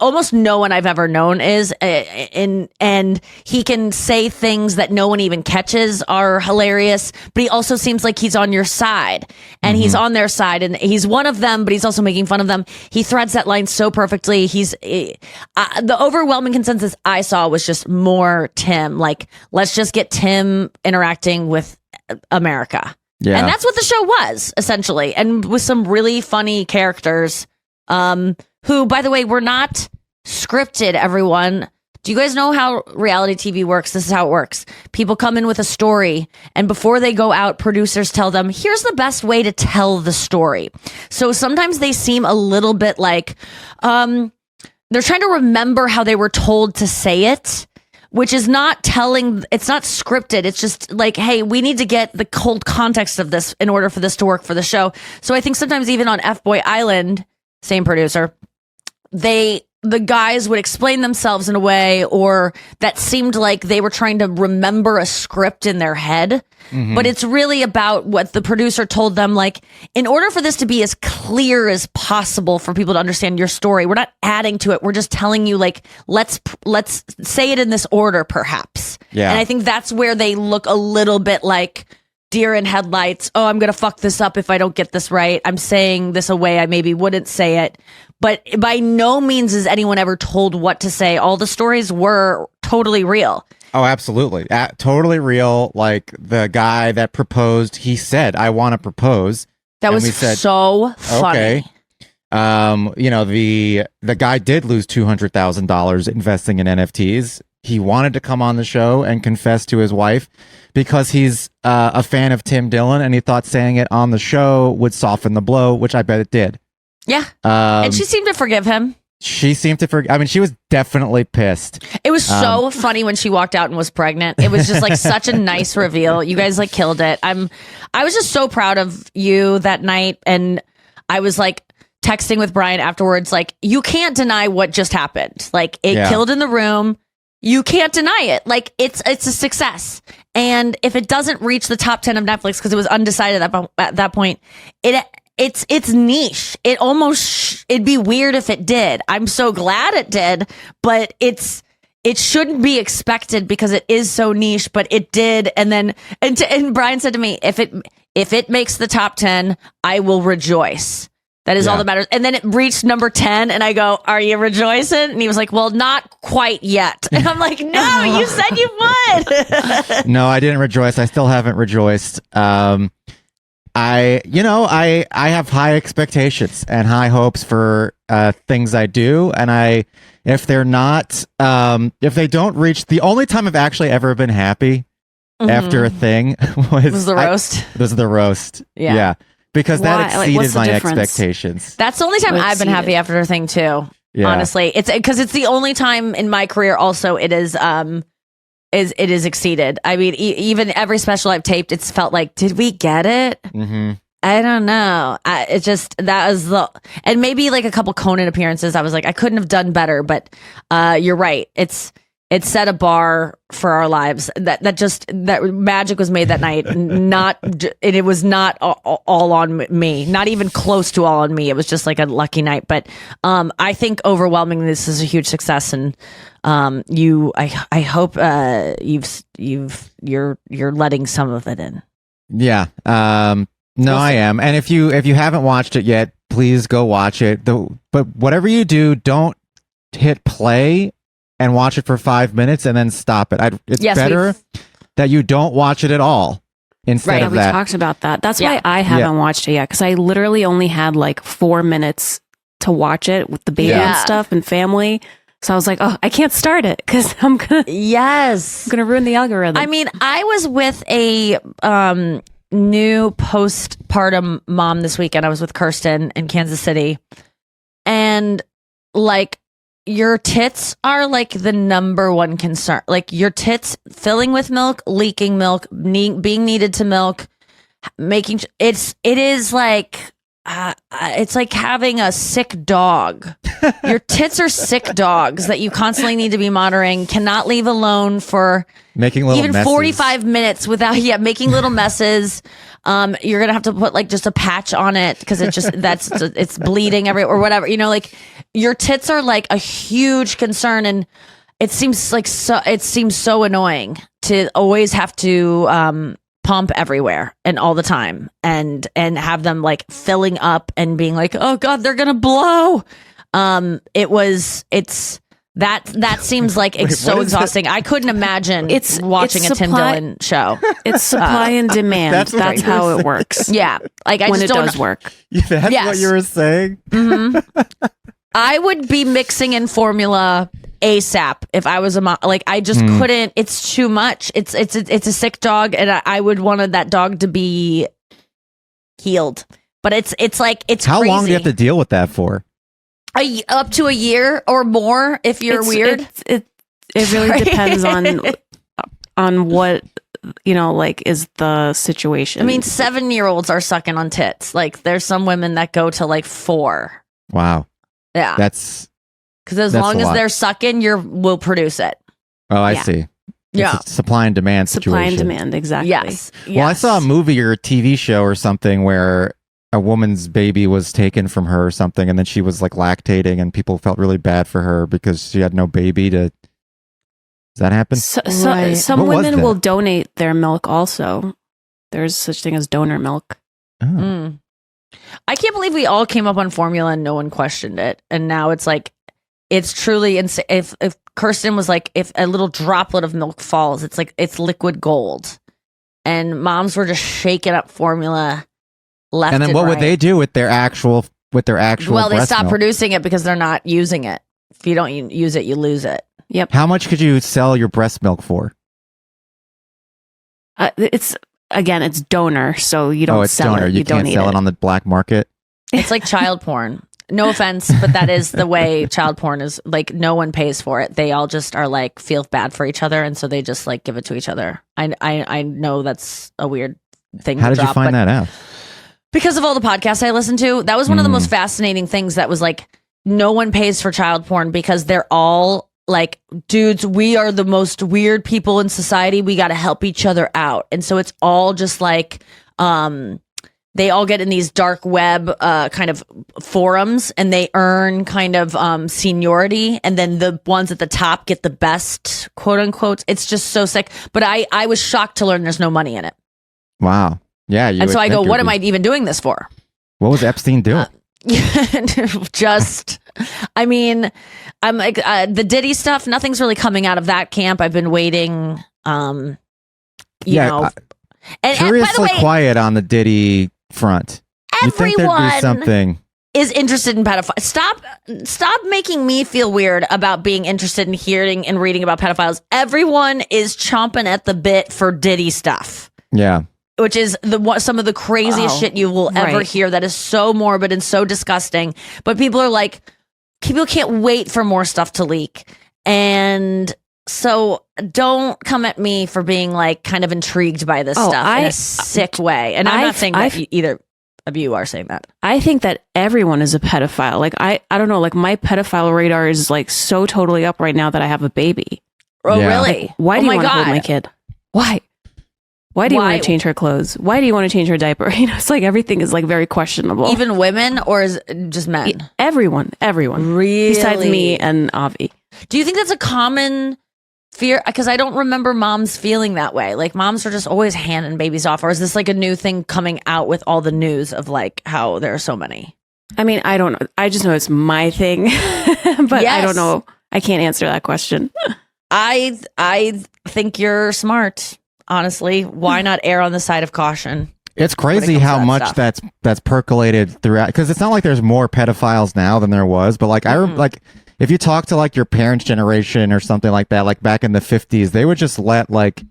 Speaker 2: almost no one I've ever known is. And he can say things that no one even catches are hilarious, but he also seems like he's on your side and he's on their side and he's one of them, but he's also making fun of them. He threads that line so perfectly. The overwhelming consensus I saw was just more Tim. Like, let's just get Tim interacting with America. Yeah. And that's what the show was, essentially. And with some really funny characters, who, by the way, were not scripted, everyone. Do you guys know how reality TV works? This is how it works. People come in with a story, and before they go out, producers tell them, here's the best way to tell the story. So sometimes they seem a little bit like they're trying to remember how they were told to say it, which is not it's not scripted. It's just like, hey, we need to get the cold context of this in order for this to work for the show. So I think sometimes even on F-Boy Island, same producer, the guys would explain themselves in a way or that seemed like they were trying to remember a script in their head. Mm-hmm. But it's really about what the producer told them. Like, in order for this to be as clear as possible for people to understand your story, we're not adding to it. We're just telling you, like, let's say it in this order, perhaps. Yeah. And I think that's where they look a little bit like deer in headlights. Oh, I'm going to fuck this up if I don't get this right. I'm saying this a way I maybe wouldn't say it. But by no means is anyone ever told what to say. All the stories were totally real.
Speaker 4: Oh, absolutely. Totally real. Like the guy that proposed, he said, I want to propose.
Speaker 2: That was so funny.
Speaker 4: Okay. You know, the guy did lose $200,000 investing in NFTs. He wanted to come on the show and confess to his wife because he's a fan of Tim Dillon, and he thought saying it on the show would soften the blow, which I bet it did.
Speaker 2: Yeah.
Speaker 4: Um,
Speaker 2: And she seemed to forgive him.
Speaker 4: she seemed to forget. I mean, she was definitely pissed.
Speaker 2: It was so funny when she walked out and was pregnant. It was just like such a nice reveal. You guys like killed it. I was just so proud of you that night, and I was like texting with Brian afterwards, like, you can't deny what just happened. Like, it killed in the room. You can't deny it. Like, it's a success. And if it doesn't reach the top 10 of Netflix because it was undecided at that point, it's niche. It'd be weird if it did. I'm so glad it did, but it shouldn't be expected because it is so niche, but it did. And Brian said to me, if it makes the top 10, I will rejoice. That is all that matters. And then it reached number 10 and I go, are you rejoicing? And he was like, well, not quite yet. And I'm like, no, you said you would.
Speaker 4: No, I didn't rejoice. I still haven't rejoiced. I have high expectations and high hopes for things I do. And if they don't reach, the only time I've actually ever been happy after a thing was
Speaker 2: the roast.
Speaker 4: Was the roast. Yeah. Because that exceeded my expectations.
Speaker 2: That's the only time I've been happy after a thing too. Yeah. Honestly, it's because it's the only time in my career. Also, it is exceeded. I mean, even every special I've taped, it's felt like, did we get it? Mm-hmm. I don't know. And maybe like a couple Conan appearances. I was like, I couldn't have done better. But you're right. It set a bar for our lives. That magic was made that night. It was not all on me. Not even close to all on me. It was just like a lucky night. But I think overwhelmingly this is a huge success, and I hope you're letting some of it in.
Speaker 4: Yeah. No, I am. And if you haven't watched it yet, please go watch it. But whatever you do, don't hit play and watch it for 5 minutes and then stop it. It's better that you don't watch it at all instead of that.
Speaker 3: We talked about that. That's why I haven't watched it yet, because I literally only had like 4 minutes to watch it with the baby and stuff and family. So I was like, oh, I can't start it because I'm gonna ruin the algorithm.
Speaker 2: I mean, I was with a new postpartum mom this weekend. I was with Kirsten in Kansas City, and like, your tits are like the number one concern. Like, your tits filling with milk, leaking milk, being needed to milk, it is like it's like having a sick dog. Your tits are sick dogs that you constantly need to be monitoring. Cannot leave alone for
Speaker 4: making little
Speaker 2: even
Speaker 4: messes.
Speaker 2: 45 minutes without making little messes. You're gonna have to put like just a patch on it because it's bleeding everywhere or whatever. Like, your tits are like a huge concern, and it seems so annoying to always have to pump everywhere and all the time and have them like filling up and being like, oh God, they're gonna blow. That seems like it's so exhausting. I couldn't imagine watching a Tim Dillon show.
Speaker 3: It's supply and demand. That's how it works.
Speaker 2: Yeah, like
Speaker 3: when it does work.
Speaker 4: That's what you were saying.
Speaker 2: Mm-hmm. I would be mixing in formula ASAP if I was a mom. Like, I just couldn't. It's too much. It's a sick dog, and I would wanted that dog to be healed. But it's
Speaker 4: how
Speaker 2: crazy.
Speaker 4: long do you have to deal with that for?
Speaker 2: Up to a year or more if you're weird.
Speaker 3: It really depends on what like is the situation.
Speaker 2: I mean, 7-year-olds are sucking on tits. Like, there's some women that go to like 4.
Speaker 4: Wow.
Speaker 2: Yeah.
Speaker 4: That's
Speaker 2: because as long as they're sucking, we'll produce it.
Speaker 4: Oh, I see.
Speaker 2: Yeah.
Speaker 4: It's a supply and demand situation.
Speaker 3: Supply and demand, exactly.
Speaker 2: Yes.
Speaker 4: Well, I saw a movie or a TV show or something where a woman's baby was taken from her or something, and then she was like lactating, and people felt really bad for her because she had no baby to. Does that happen?
Speaker 3: Some women will donate their milk also. There's such thing as donor milk.
Speaker 4: Oh.
Speaker 2: Mm. I can't believe we all came up on formula and no one questioned it. And now it's like, it's truly insane. If Kirsten was like, if a little droplet of milk falls, it's like, it's liquid gold. And moms were just shaking up formula left and
Speaker 4: then what
Speaker 2: right.
Speaker 4: would they do with their actual
Speaker 2: Well, they
Speaker 4: breast
Speaker 2: stop
Speaker 4: milk?
Speaker 2: Producing it because they're not using it. If you don't use it, you lose it.
Speaker 3: Yep.
Speaker 4: How much could you sell your breast milk for?
Speaker 3: It's donor, so you don't sell
Speaker 4: donor.
Speaker 3: it.
Speaker 4: You can't
Speaker 3: donate
Speaker 4: sell it on the black market.
Speaker 2: It's like child porn. No offense, but that is the way child porn is. Like, no one pays for it. They all just are like feel bad for each other, and so they just like give it to each other. I know that's a weird thing.
Speaker 4: How
Speaker 2: to
Speaker 4: did
Speaker 2: drop,
Speaker 4: you find that out?
Speaker 2: Because of all the podcasts I listened to. That was one of the most fascinating things. That was like, no one pays for child porn because they're all like, dudes, we are the most weird people in society. We got to help each other out, and so it's all just like, they all get in these dark web kind of forums, and they earn kind of seniority, and then the ones at the top get the best, quote unquote. It's just so sick. But I was shocked to learn there's no money in it.
Speaker 4: Wow. Yeah.
Speaker 2: And so I go, what am I even doing this for?
Speaker 4: What was Epstein doing?
Speaker 2: Just, I mean, I'm like, the Diddy stuff, nothing's really coming out of that camp. I've been waiting, you know. And by
Speaker 4: Curiously
Speaker 2: the way,
Speaker 4: quiet on the Diddy front. You think there'd be something
Speaker 2: is interested in pedophiles. Stop making me feel weird about being interested in hearing and reading about pedophiles. Everyone is chomping at the bit for Diddy stuff.
Speaker 4: Yeah.
Speaker 2: Which is some of the craziest shit you will ever hear. That is so morbid and so disgusting. But people are like, people can't wait for more stuff to leak. And so don't come at me for being like kind of intrigued by this stuff in a sick way. And I'm not saying that either of you are saying that.
Speaker 3: I think that everyone is a pedophile. Like, I don't know, like my pedophile radar is like so totally up right now that I have a baby.
Speaker 2: Oh,
Speaker 4: Yeah.
Speaker 2: really?
Speaker 3: Like, why do you want to hold my kid? Why? Why do you want to change her clothes? Why do you want to change her diaper? You know, it's like everything is like very questionable.
Speaker 2: Even women, or is it just men?
Speaker 3: Everyone.
Speaker 2: Really?
Speaker 3: Besides me and Avi.
Speaker 2: Do you think that's a common fear? Because I don't remember moms feeling that way. Like, moms are just always handing babies off. Or is this like a new thing coming out with all the news of like how there are so many?
Speaker 3: I mean, I don't know. I just know it's my thing. But I don't know. I can't answer that question.
Speaker 2: I think you're smart. Honestly, why not err on the side of caution?
Speaker 4: It's crazy how much stuff that's percolated throughout, because it's not like there's more pedophiles now than there was, but like like if you talk to like your parents' generation or something like that, like back in the 50s, they would just let like,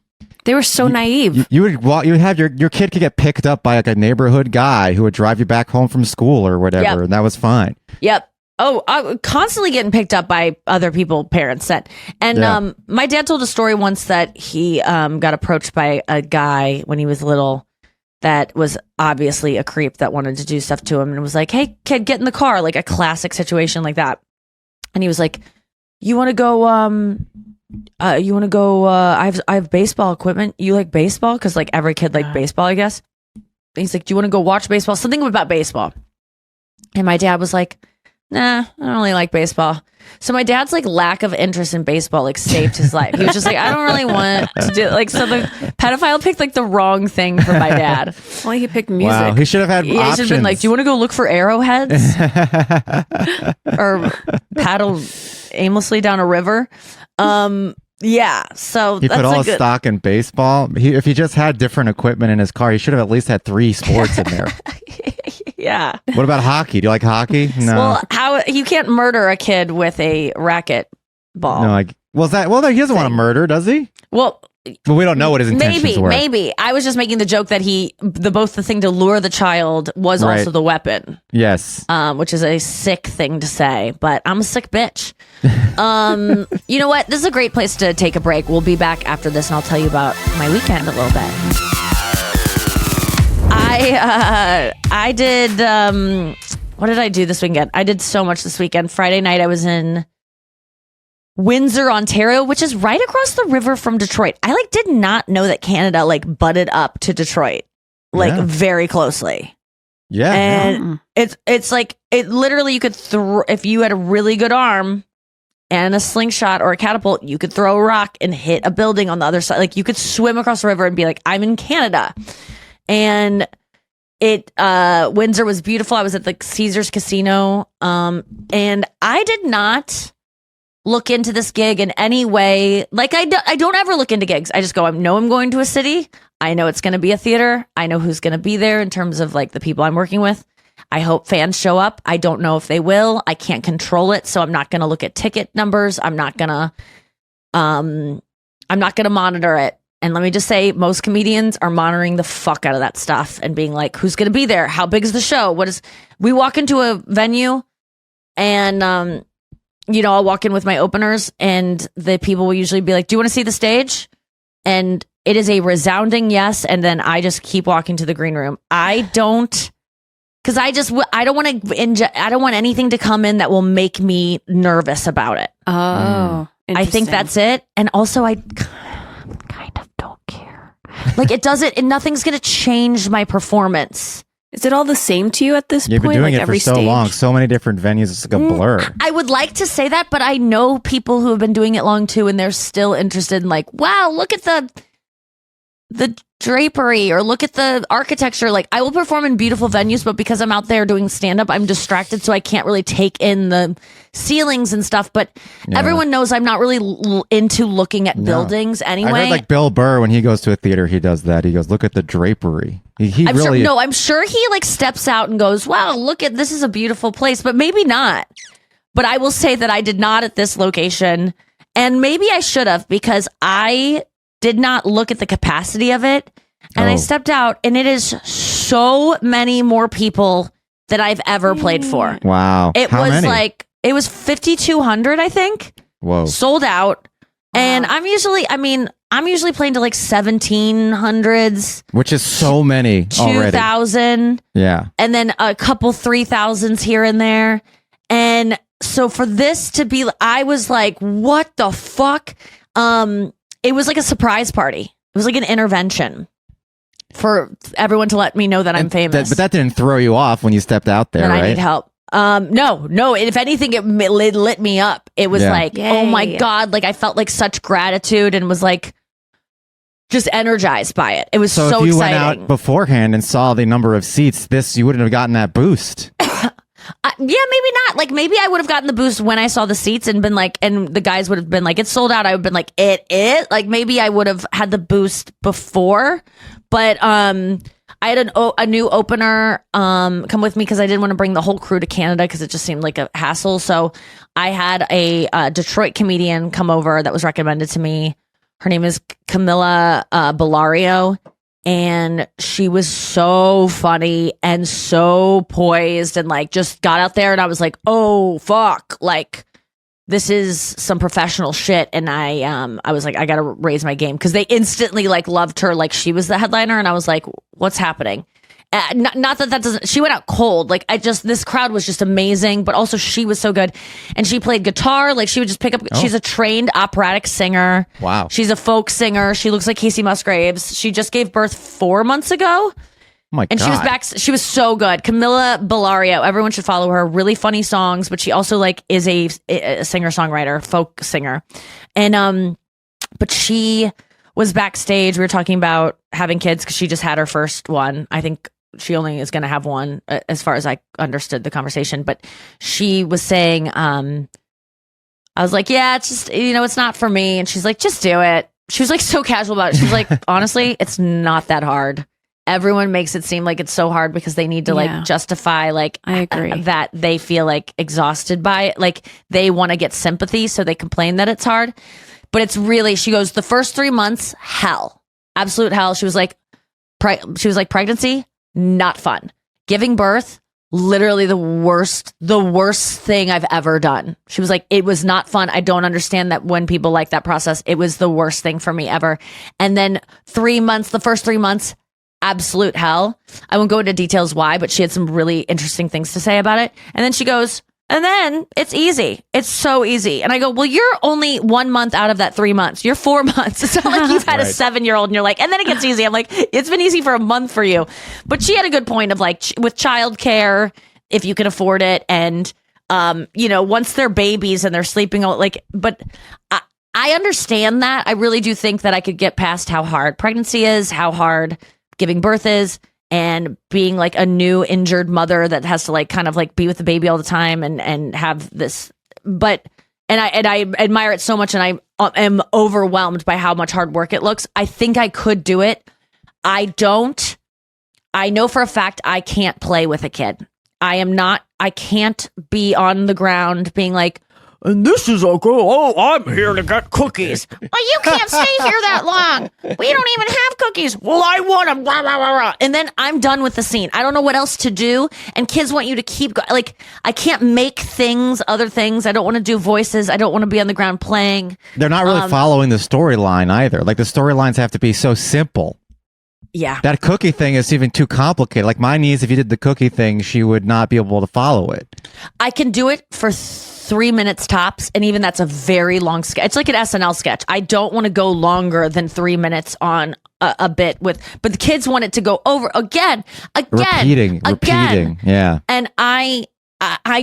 Speaker 3: they were so naive.
Speaker 4: You would have your kid could get picked up by like a neighborhood guy who would drive you back home from school or whatever, and that was fine.
Speaker 2: Yep. Oh, I'm constantly getting picked up by other people, parents said. And my dad told a story once that he got approached by a guy when he was little that was obviously a creep that wanted to do stuff to him, and was like, "Hey, kid, get in the car," like a classic situation like that. And he was like, "You want to go? I have baseball equipment. You like baseball? Because like every kid liked baseball, I guess." And he's like, "Do you want to go watch baseball? Something about baseball?" And my dad was like, "Nah, I don't really like baseball." So my dad's like lack of interest in baseball like saved his life. He was just like, I don't really want to do like, so the pedophile picked like the wrong thing for my dad.
Speaker 3: Well, he picked music.
Speaker 4: Wow, he should have had options.
Speaker 2: He should have been like, "Do you want to go look for arrowheads or paddle aimlessly down a river?" Yeah, so
Speaker 4: he
Speaker 2: that's
Speaker 4: put all
Speaker 2: like
Speaker 4: his stock in baseball. If he just had different equipment in his car, he should have at least had 3 sports in there.
Speaker 2: Yeah.
Speaker 4: What about hockey? Do you like hockey? No.
Speaker 2: Well, how you can't murder a kid with a racket ball?
Speaker 4: No, he doesn't want to murder, does he?
Speaker 2: Well,
Speaker 4: But we don't know what his intentions were.
Speaker 2: Maybe. I was just making the joke that both the thing to lure the child was also the weapon.
Speaker 4: Yes.
Speaker 2: Which is a sick thing to say, but I'm a sick bitch. You know what? This is a great place to take a break. We'll be back after this, and I'll tell you about my weekend a little bit. I did, what did I do this weekend? I did so much this weekend. Friday night, I was in Windsor, Ontario, which is right across the river from Detroit. I did not know that Canada butted up to Detroit very closely.
Speaker 4: Yeah.
Speaker 2: And it's like, it literally, you could if you had a really good arm and a slingshot or a catapult, you could throw a rock and hit a building on the other side. Like, you could swim across the river and be like, I'm in Canada. And Windsor was beautiful. I was at the Caesars Casino. And I did not look into this gig in any way. Like, I don't ever look into gigs. I just go, I know I'm going to a city. I know it's going to be a theater. I know who's going to be there in terms of the people I'm working with. I hope fans show up. I don't know if they will. I can't control it. So I'm not going to look at ticket numbers. I'm not going to monitor it. And let me just say, most comedians are monitoring the fuck out of that stuff and being like, who's going to be there? How big is the show? We walk into a venue And, I'll walk in with my openers and the people will usually be like, do you want to see the stage? And it is a resounding yes. And then I just keep walking to the green room. I don't want to, I don't want anything to come in that will make me nervous about it.
Speaker 3: Oh,
Speaker 2: I think that's it. And also I kind of don't care. Like nothing's going to change my performance.
Speaker 3: Is it all the same to you at this
Speaker 4: You've
Speaker 3: point?
Speaker 4: been doing
Speaker 3: like
Speaker 4: it
Speaker 3: every
Speaker 4: for so
Speaker 3: stage?
Speaker 4: long, so many different venues. It's like a blur.
Speaker 2: I would like to say that, but I know people who have been doing it long too, and they're still interested in like, wow, look at the drapery or look at the architecture. Like I will perform in beautiful venues, but because I'm out there doing stand-up, I'm distracted, so I can't really take in the ceilings and stuff. But everyone knows I'm not really into looking at buildings anyway.
Speaker 4: I heard like Bill Burr, when he goes to a theater, he does that. He goes, look at the drapery. I'm sure he like steps out and goes, wow, look at, this is a beautiful place, but maybe not. But I will say that I did not at this location, and maybe I should have, because I did not look at the capacity of it. And I stepped out, and it is so many more people than I've ever played for. Wow.
Speaker 2: It
Speaker 4: How
Speaker 2: was
Speaker 4: many?
Speaker 2: like, it was 5,200, I think.
Speaker 4: Whoa.
Speaker 2: Sold out. And I'm usually playing to like 1,700s.
Speaker 4: Which is so many already.
Speaker 2: 2,000.
Speaker 4: Yeah.
Speaker 2: And then a couple 3,000s here and there. And so for this to be, I was like, what the fuck? It was like a surprise party. It was like an intervention for everyone to let me know that I'm famous.
Speaker 4: But that didn't throw you off when you stepped out there,
Speaker 2: that
Speaker 4: right?
Speaker 2: I need help. No. If anything, it lit me up. It was like, oh my God. Like I felt like such gratitude and was like just energized by it. It was so
Speaker 4: if you
Speaker 2: exciting.
Speaker 4: went out beforehand and saw the number of seats, you wouldn't have gotten that boost.
Speaker 2: Yeah, maybe not. Like maybe I would have gotten the boost when I saw the seats and been like, and the guys would have been like, it's sold out. I would have been like, like maybe I would have had the boost before, but I had a new opener come with me because I didn't want to bring the whole crew to Canada because it just seemed like a hassle. So I had a Detroit comedian come over that was recommended to me. Her name is Camilla Bellario. And she was so funny and so poised and like just got out there, and I was like, oh fuck, like this is some professional shit. And I was like, I gotta raise my game, because they instantly like loved her, like she was the headliner, and I was like, what's happening? Not that doesn't, she went out cold. Like this crowd was just amazing, but also she was so good. And she played guitar. Like she would just pick up, she's a trained operatic singer.
Speaker 4: Wow.
Speaker 2: She's a folk singer. She looks like Casey Musgraves. She just gave birth 4 months ago.
Speaker 4: Oh my
Speaker 2: and
Speaker 4: God.
Speaker 2: she was back. She was so good. Camilla Bellario. Everyone should follow her. Really funny songs, but she also like is a singer-songwriter, folk singer. And, but she was backstage. We were talking about having kids because she just had her first one. I think she only is going to have one, as far as I understood the conversation. But she was saying, I was like, yeah, it's just, it's not for me. And she's like, just do it. She was like so casual about it. She's like, honestly, it's not that hard. Everyone makes it seem like it's so hard because they need to like justify like
Speaker 3: I agree.
Speaker 2: that they feel like exhausted by it. Like they want to get sympathy, so they complain that it's hard. But it's really, she goes, the first 3 months, hell, absolute hell. She was like, pregnancy, not fun. Giving birth, literally the worst thing I've ever done. She was like, it was not fun. I don't understand that when people like that process, it was the worst thing for me ever. And then the first 3 months, absolute hell. I won't go into details why, but she had some really interesting things to say about it. And then she goes, and then it's easy. It's so easy. And I go, well, you're only 1 month out of that 3 months. You're 4 months. It's not like you've had a 7-year-old and you're like, and then it gets easy. I'm like, it's been easy for a month for you. But she had a good point of like, with childcare, if you can afford it. And, once they're babies and they're sleeping, but I understand that. I really do think that I could get past how hard pregnancy is, how hard giving birth is, and being like a new injured mother that has to like kind of like be with the baby all the time and have this, and I admire it so much, and I am overwhelmed by how much hard work it looks. I think I could do it. I know for a fact I can't play with a kid. I can't be on the ground being like, and this is a girl. Oh, I'm here to get cookies. Well, you can't stay here that long. We don't even have cookies. Well, I want them. Blah, blah, blah, blah. And then I'm done with the scene. I don't know what else to do. And kids want you to keep going. Like, I can't make things, other things. I don't want to do voices. I don't want to be on the ground playing.
Speaker 4: They're not really following the storyline either. Like, the storylines have to be so simple.
Speaker 2: Yeah.
Speaker 4: That cookie thing is even too complicated. Like, my niece, if you did the cookie thing, she would not be able to follow it.
Speaker 2: I can do it for 3 minutes tops, and even that's a very long sketch. It's like an SNL sketch. I don't want to go longer than 3 minutes on a bit but the kids want it to go over again,
Speaker 4: repeating. Yeah.
Speaker 2: And I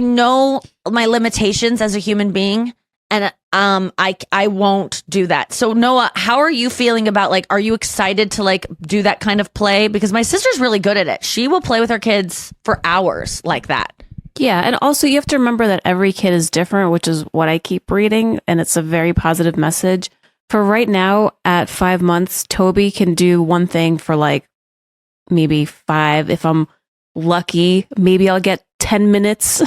Speaker 2: know my limitations as a human being, and I won't do that. So Noah, how are you feeling about, like, are you excited to like do that kind of play? Because my sister's really good at it. She will play with her kids for hours like that.
Speaker 3: Yeah, and also you have to remember that every kid is different, which is what I keep reading, and it's a very positive message. For right now, at 5 months, Toby can do one thing for like maybe 5. If I'm lucky, maybe I'll get 10 minutes,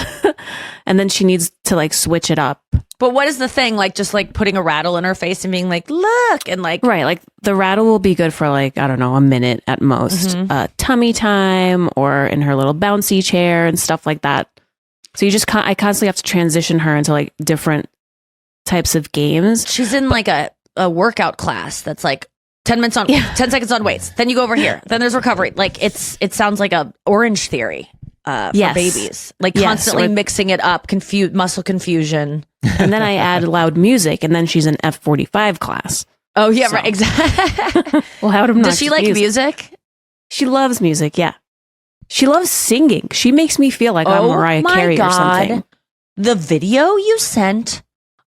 Speaker 3: and then she needs to like switch it up.
Speaker 2: But what is the thing? Like, just like putting a rattle in her face and being like, look, and like,
Speaker 3: right, like the rattle will be good for like, I don't know, a minute at most. Tummy time, or in her little bouncy chair and stuff like that. So I constantly have to transition her into like different types of games.
Speaker 2: She's in like a workout class that's like 10 minutes on 10 seconds on weights. Then you go over here. Then there's recovery. Like, it sounds like a Orange Theory for babies. Like, constantly mixing it up, muscle confusion.
Speaker 3: And then I add loud music, and then she's in F45 class.
Speaker 2: Oh yeah, right, exactly.
Speaker 3: Well, how
Speaker 2: does she like music?
Speaker 3: She loves music. Yeah. She loves singing. She makes me feel like I'm Mariah Carey or something.
Speaker 2: The video you sent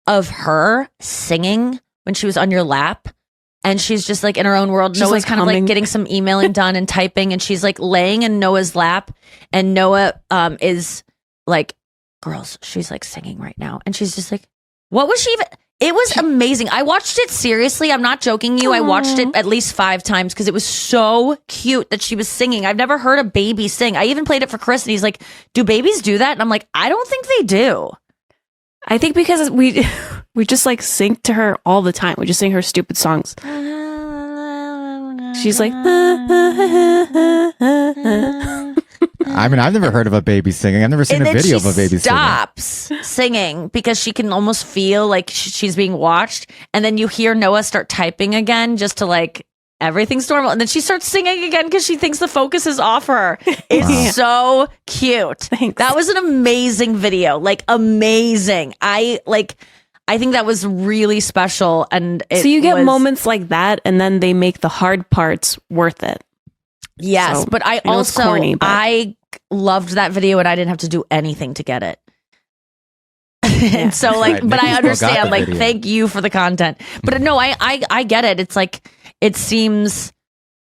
Speaker 2: of her singing when she was on your lap, and she's just like in her own world. Noah's like kind of like getting some emailing done and typing, and she's like laying in Noah's lap, and Noah is like, girls, she's like singing right now. And she's just like, what was she even? It was amazing. I watched it seriously. I'm not joking you. I watched it at least 5 times because it was so cute that she was singing. I've never heard a baby sing. I even played it for Chris, and he's like, do babies do that? And I'm like, I don't think they do.
Speaker 3: I think because we just like sing to her all the time. We just sing her stupid songs. She's like,
Speaker 4: I mean, I've never heard of a baby singing. I've never seen a video of a baby
Speaker 2: stops singing because she can almost feel like she's being watched. And then you hear Noah start typing again just to like, everything's normal. And then she starts singing again because she thinks the focus is off her. It's so cute.
Speaker 3: Thanks.
Speaker 2: That was an amazing video. Like, amazing. I think that was really special. And
Speaker 3: so you get moments like that, and then they make the hard parts worth it.
Speaker 2: Yes, so, but I also corny, but I loved that video, and I didn't have to do anything to get it. And so like, right, but I understand, like, video. Thank you for the content. But no, I get it. It's like, it seems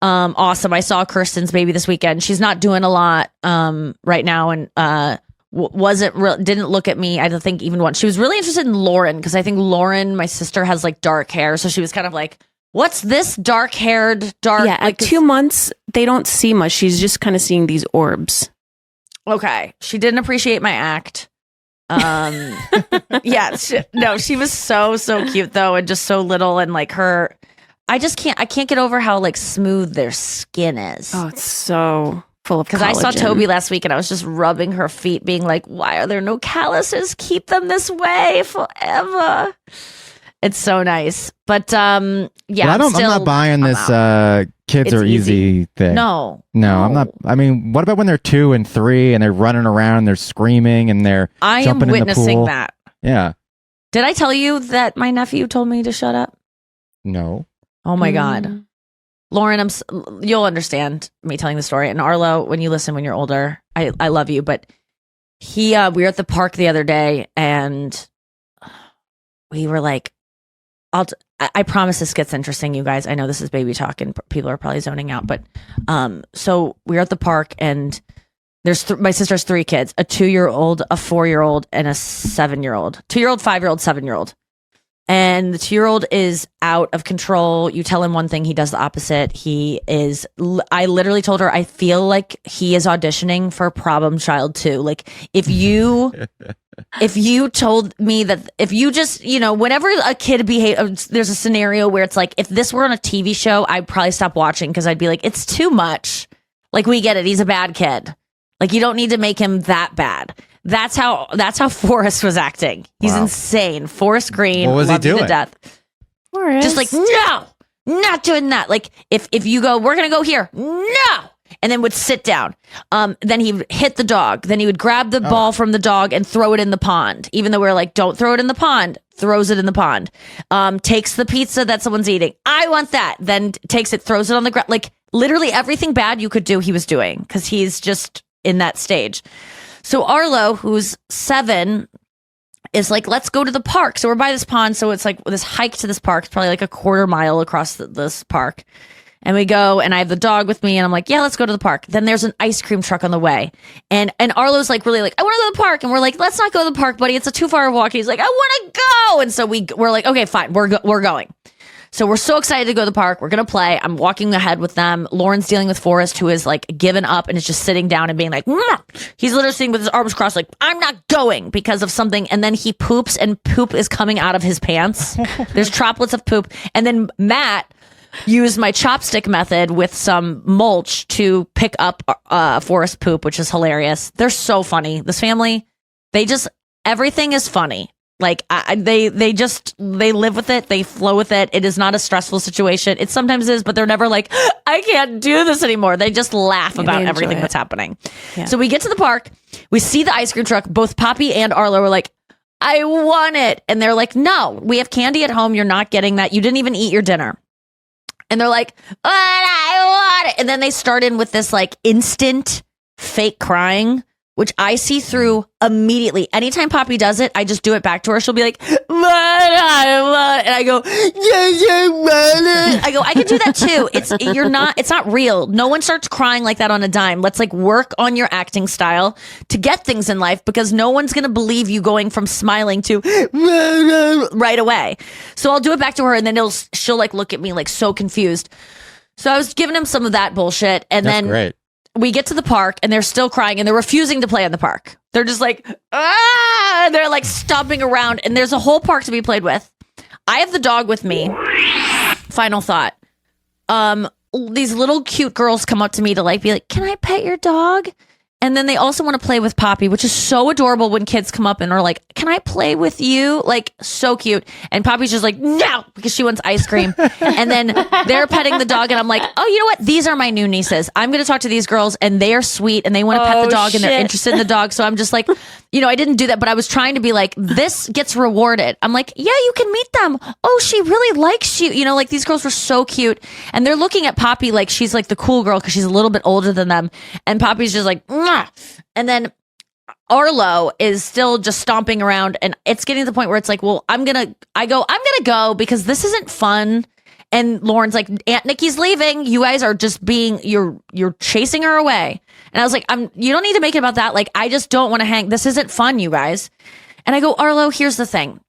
Speaker 2: awesome. I saw Kirsten's baby this weekend. She's not doing a lot right now, and didn't look at me, I don't think, even once. She was really interested in Lauren, because I think Lauren, my sister, has like dark hair, so she was kind of like, what's this dark-haired, dark?
Speaker 3: Yeah,
Speaker 2: like,
Speaker 3: at 2 months, they don't see much. She's just kind of seeing these orbs.
Speaker 2: Okay. She didn't appreciate my act. Yeah, she was so cute though, and just so little, and like her, I can't get over how like smooth their skin is.
Speaker 3: Oh, it's so full of collagen.
Speaker 2: Because I saw Toby last week, and I was just rubbing her feet, being like, why are there no calluses? Keep them this way forever. It's so nice. But yeah,
Speaker 4: well, I'm not buying this kids are easy thing.
Speaker 2: No,
Speaker 4: I'm not. I mean, what about when they're 2 and 3 and they're running around and they're screaming and they're jumping in the pool? I am witnessing
Speaker 2: that.
Speaker 4: Yeah.
Speaker 2: Did I tell you that my nephew told me to shut up?
Speaker 4: No.
Speaker 2: Oh my God. Lauren, you'll understand me telling the story. And Arlo, when you listen when you're older, I love you. But we were at the park the other day, and we were like, I promise this gets interesting, you guys. I know this is baby talk and people are probably zoning out, but so we were at the park, and there's my sister has 3 kids, a 2-year-old, a 4-year-old, and a 7-year-old. 2-year-old, 5-year-old, 7-year-old. And the 2-year-old is out of control. You tell him one thing, he does the opposite. I literally told her, I feel like he is auditioning for Problem Child 2. Like, if you told me that, if you just, whenever a kid there's a scenario where it's like, if this were on a TV show, I'd probably stop watching because I'd be like, it's too much. Like, we get it. He's a bad kid. Like, you don't need to make him that bad. That's how Forrest was acting. He's insane. Forrest Green.
Speaker 4: What was he doing?
Speaker 2: To death.
Speaker 3: Forrest.
Speaker 2: Just like, no, not doing that. Like, if you go, we're going to go here. No. And then would sit down. Then he would hit the dog. Then he would grab the ball from the dog and throw it in the pond. Even though we were like, don't throw it in the pond. Throws it in the pond. Takes the pizza that someone's eating. I want that. Then takes it, throws it on the ground. Like, literally everything bad you could do, he was doing. Because he's just in that stage. So Arlo, who's 7, is like, let's go to the park. So we're by this pond. So it's like this hike to this park. It's probably like a quarter mile across this park. And we go, and I have the dog with me, and I'm like, yeah, let's go to the park. Then there's an ice cream truck on the way. And Arlo's like, really like, I want to go to the park. And we're like, let's not go to the park, buddy. It's a too far walk. He's like, I want to go. And so we're like, okay, fine. We're going. So we're so excited to go to the park. We're going to play. I'm walking ahead with them. Lauren's dealing with Forrest, who is like given up and is just sitting down and being like, he's literally sitting with his arms crossed, like, I'm not going because of something. And then he poops, and poop is coming out of his pants. There's droplets of poop. And then Matt used my chopstick method with some mulch to pick up Forrest poop, which is hilarious. They're so funny. This family, everything is funny. Like, they live with it. They flow with it. It is not a stressful situation. It sometimes is, but they're never like, I can't do this anymore. They just laugh about everything that's happening. Yeah. So we get to the park. We see the ice cream truck. Both Poppy and Arlo are like, I want it. And they're like, no, we have candy at home. You're not getting that. You didn't even eat your dinner. And they're like, I want it. And then they start in with this like instant fake crying, which I see through immediately. Anytime Poppy does it, I just do it back to her. She'll be like, and I go, I can do that too. It's not real. No one starts crying like that on a dime. Let's like work on your acting style to get things in life, because no one's going to believe you going from smiling to right away. So I'll do it back to her, and then she'll like look at me like so confused. So I was giving him some of that bullshit. And
Speaker 4: That's
Speaker 2: then
Speaker 4: great.
Speaker 2: We get to the park, and they're still crying, and they're refusing to play in the park. They're just like, and they're like stomping around, and there's a whole park to be played with. I have the dog with me. Final thought. These little cute girls come up to me to like be like, can I pet your dog? And then they also want to play with Poppy, which is so adorable when kids come up and are like, can I play with you? Like, so cute. And Poppy's just like, no, because she wants ice cream. And then they're petting the dog, and I'm like, oh, you know what? These are my new nieces. I'm going to talk to these girls, and they are sweet, and they want to pet the dog, and they're interested in the dog. So I'm just like, I didn't do that, but I was trying to be like, this gets rewarded. I'm like, yeah, you can meet them. Oh, she really likes you. Like, these girls were so cute. And they're looking at Poppy like she's like the cool girl because she's a little bit older than them. And Poppy's just like, mwah. And then Arlo is still just stomping around, and it's getting to the point where it's like, well, I'm gonna go because this isn't fun. And Lauren's like, Aunt Nikki's leaving. You guys are just you're chasing her away. And I was like, you don't need to make it about that. Like, I just don't want to hang. This isn't fun, you guys. And I go, Arlo, here's the thing.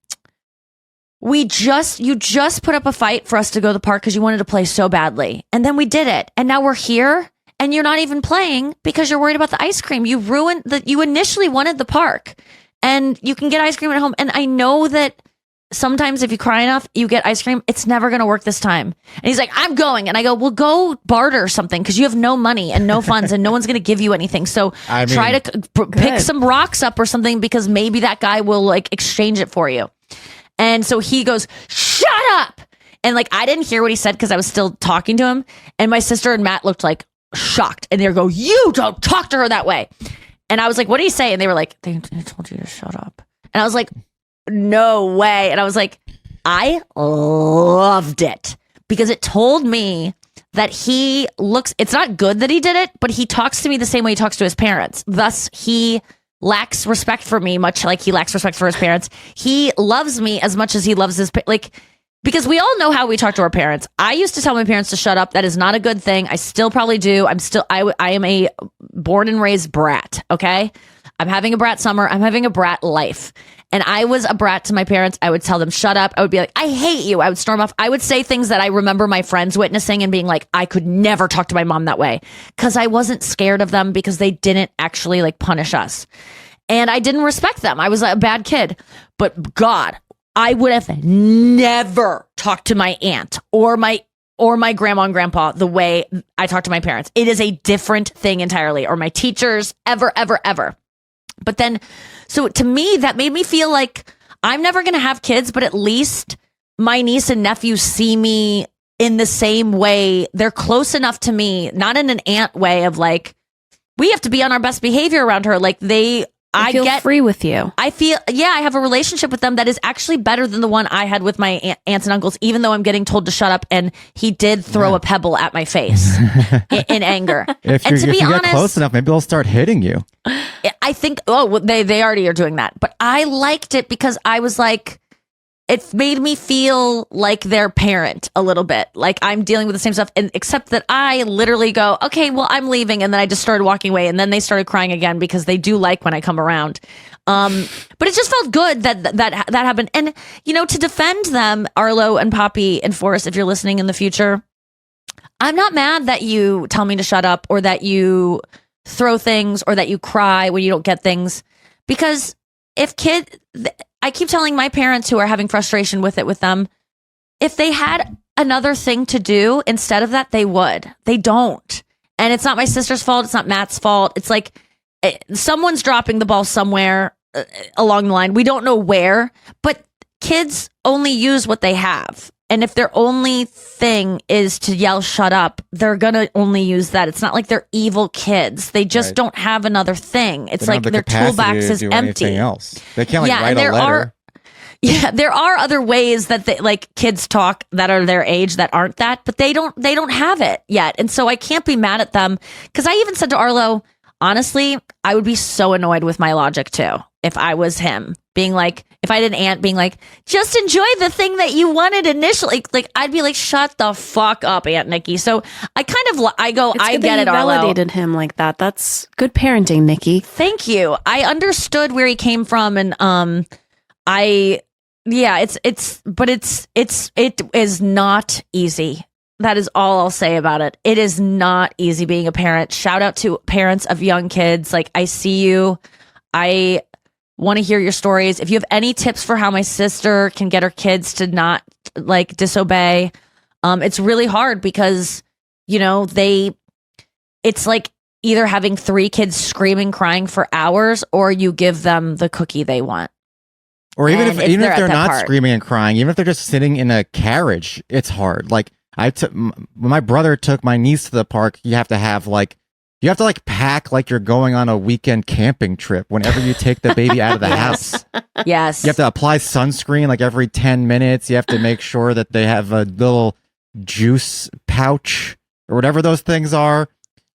Speaker 2: You just put up a fight for us to go to the park because you wanted to play so badly. And then we did it. And now we're here. And you're not even playing because you're worried about the ice cream. You ruined you initially wanted the park, and you can get ice cream at home. And I know that sometimes if you cry enough, you get ice cream. It's never going to work this time. And he's like, I'm going. And I go, well, go barter something because you have no money and no funds and no one's going to give you anything. So try to pick some rocks up or something, because maybe that guy will like exchange it for you. And so he goes, shut up. And like, I didn't hear what he said because I was still talking to him. And my sister and Matt looked like shocked, and they go, you don't talk to her that way. And I was like, what did he say? And they were like, they told you to shut up. And I was like, no way. And I was like, I loved it because it told me that it's not good that he did it, but he talks to me the same way he talks to his parents. Thus, he lacks respect for me, much like he lacks respect for his parents. He loves me as much as he loves because we all know how we talk to our parents. I used to tell my parents to shut up. That is not a good thing. I still probably do. I am a born and raised brat. Okay. I'm having a brat summer. I'm having a brat life. and I was a brat to my parents, I would tell them, shut up. I would be like, I hate you. I would storm off. I would say things that I remember my friends witnessing and being like, I could never talk to my mom that way, because I wasn't scared of them, because they didn't actually like punish us. And I didn't respect them. I was a bad kid. But God, I would have never talked to my aunt or my grandma and grandpa the way I talk to my parents. It is a different thing entirely. Or my teachers, ever, ever, ever. But then, so to me, that made me feel like I'm never going to have kids, but at least my niece and nephew see me in the same way. They're close enough to me, not in an aunt way of like, we have to be on our best behavior around her. Like I
Speaker 3: feel
Speaker 2: get
Speaker 3: free with you.
Speaker 2: I feel, I have a relationship with them that is actually better than the one I had with my aunts and uncles, even though I'm getting told to shut up. And he did throw a pebble at my face in anger.
Speaker 4: If
Speaker 2: and
Speaker 4: you get close enough, maybe they'll start hitting you.
Speaker 2: I think, they already are doing that. But I liked it because I was like, it made me feel like their parent a little bit. Like I'm dealing with the same stuff, and except that I literally go, okay, well, I'm leaving. And then I just started walking away, and then they started crying again because they do like when I come around. But it just felt good that happened. And, to defend them, Arlo and Poppy and Forrest, if you're listening in the future, I'm not mad that you tell me to shut up, or that you throw things, or that you cry when you don't get things, because I keep telling my parents who are having frustration with them, if they had another thing to do instead of that, they would. They don't. And it's not my sister's fault. It's not Matt's fault. It's like someone's dropping the ball somewhere along the line. We don't know where, but kids only use what they have. And if their only thing is to yell, shut up, they're going to only use that. It's not like they're evil kids. They just don't have another thing. It's like their toolbox is empty.
Speaker 4: Else. They can't write a letter.
Speaker 2: There are other ways that kids talk that are their age that aren't that, but they don't have it yet. And so I can't be mad at them, because I even said to Arlo, honestly, I would be so annoyed with my logic too if I was him, being like, if I had an aunt being like, just enjoy the thing that you wanted initially. Like, I'd be like, shut the fuck up, Aunt Nikki. So I get it, Arlo.
Speaker 3: Validated him like that. That's good parenting, Nikki.
Speaker 2: Thank you. I understood where he came from, and it is not easy. That is all I'll say about it. It is not easy being a parent. Shout out to parents of young kids. Like, I see you. I want to hear your stories. If you have any tips for how my sister can get her kids to not disobey, it's really hard because, it's like either having 3 kids screaming, crying for hours, or you give them the cookie they want.
Speaker 4: Or even if they're not
Speaker 2: part.
Speaker 4: screaming and crying, even if they're just sitting in a carriage, it's hard. Like when my brother took my niece to the park, you have to pack like you're going on a weekend camping trip whenever you take the baby out of the house.
Speaker 2: Yes.
Speaker 4: You have to apply sunscreen like every 10 minutes. You have to make sure that they have a little juice pouch or whatever those things are.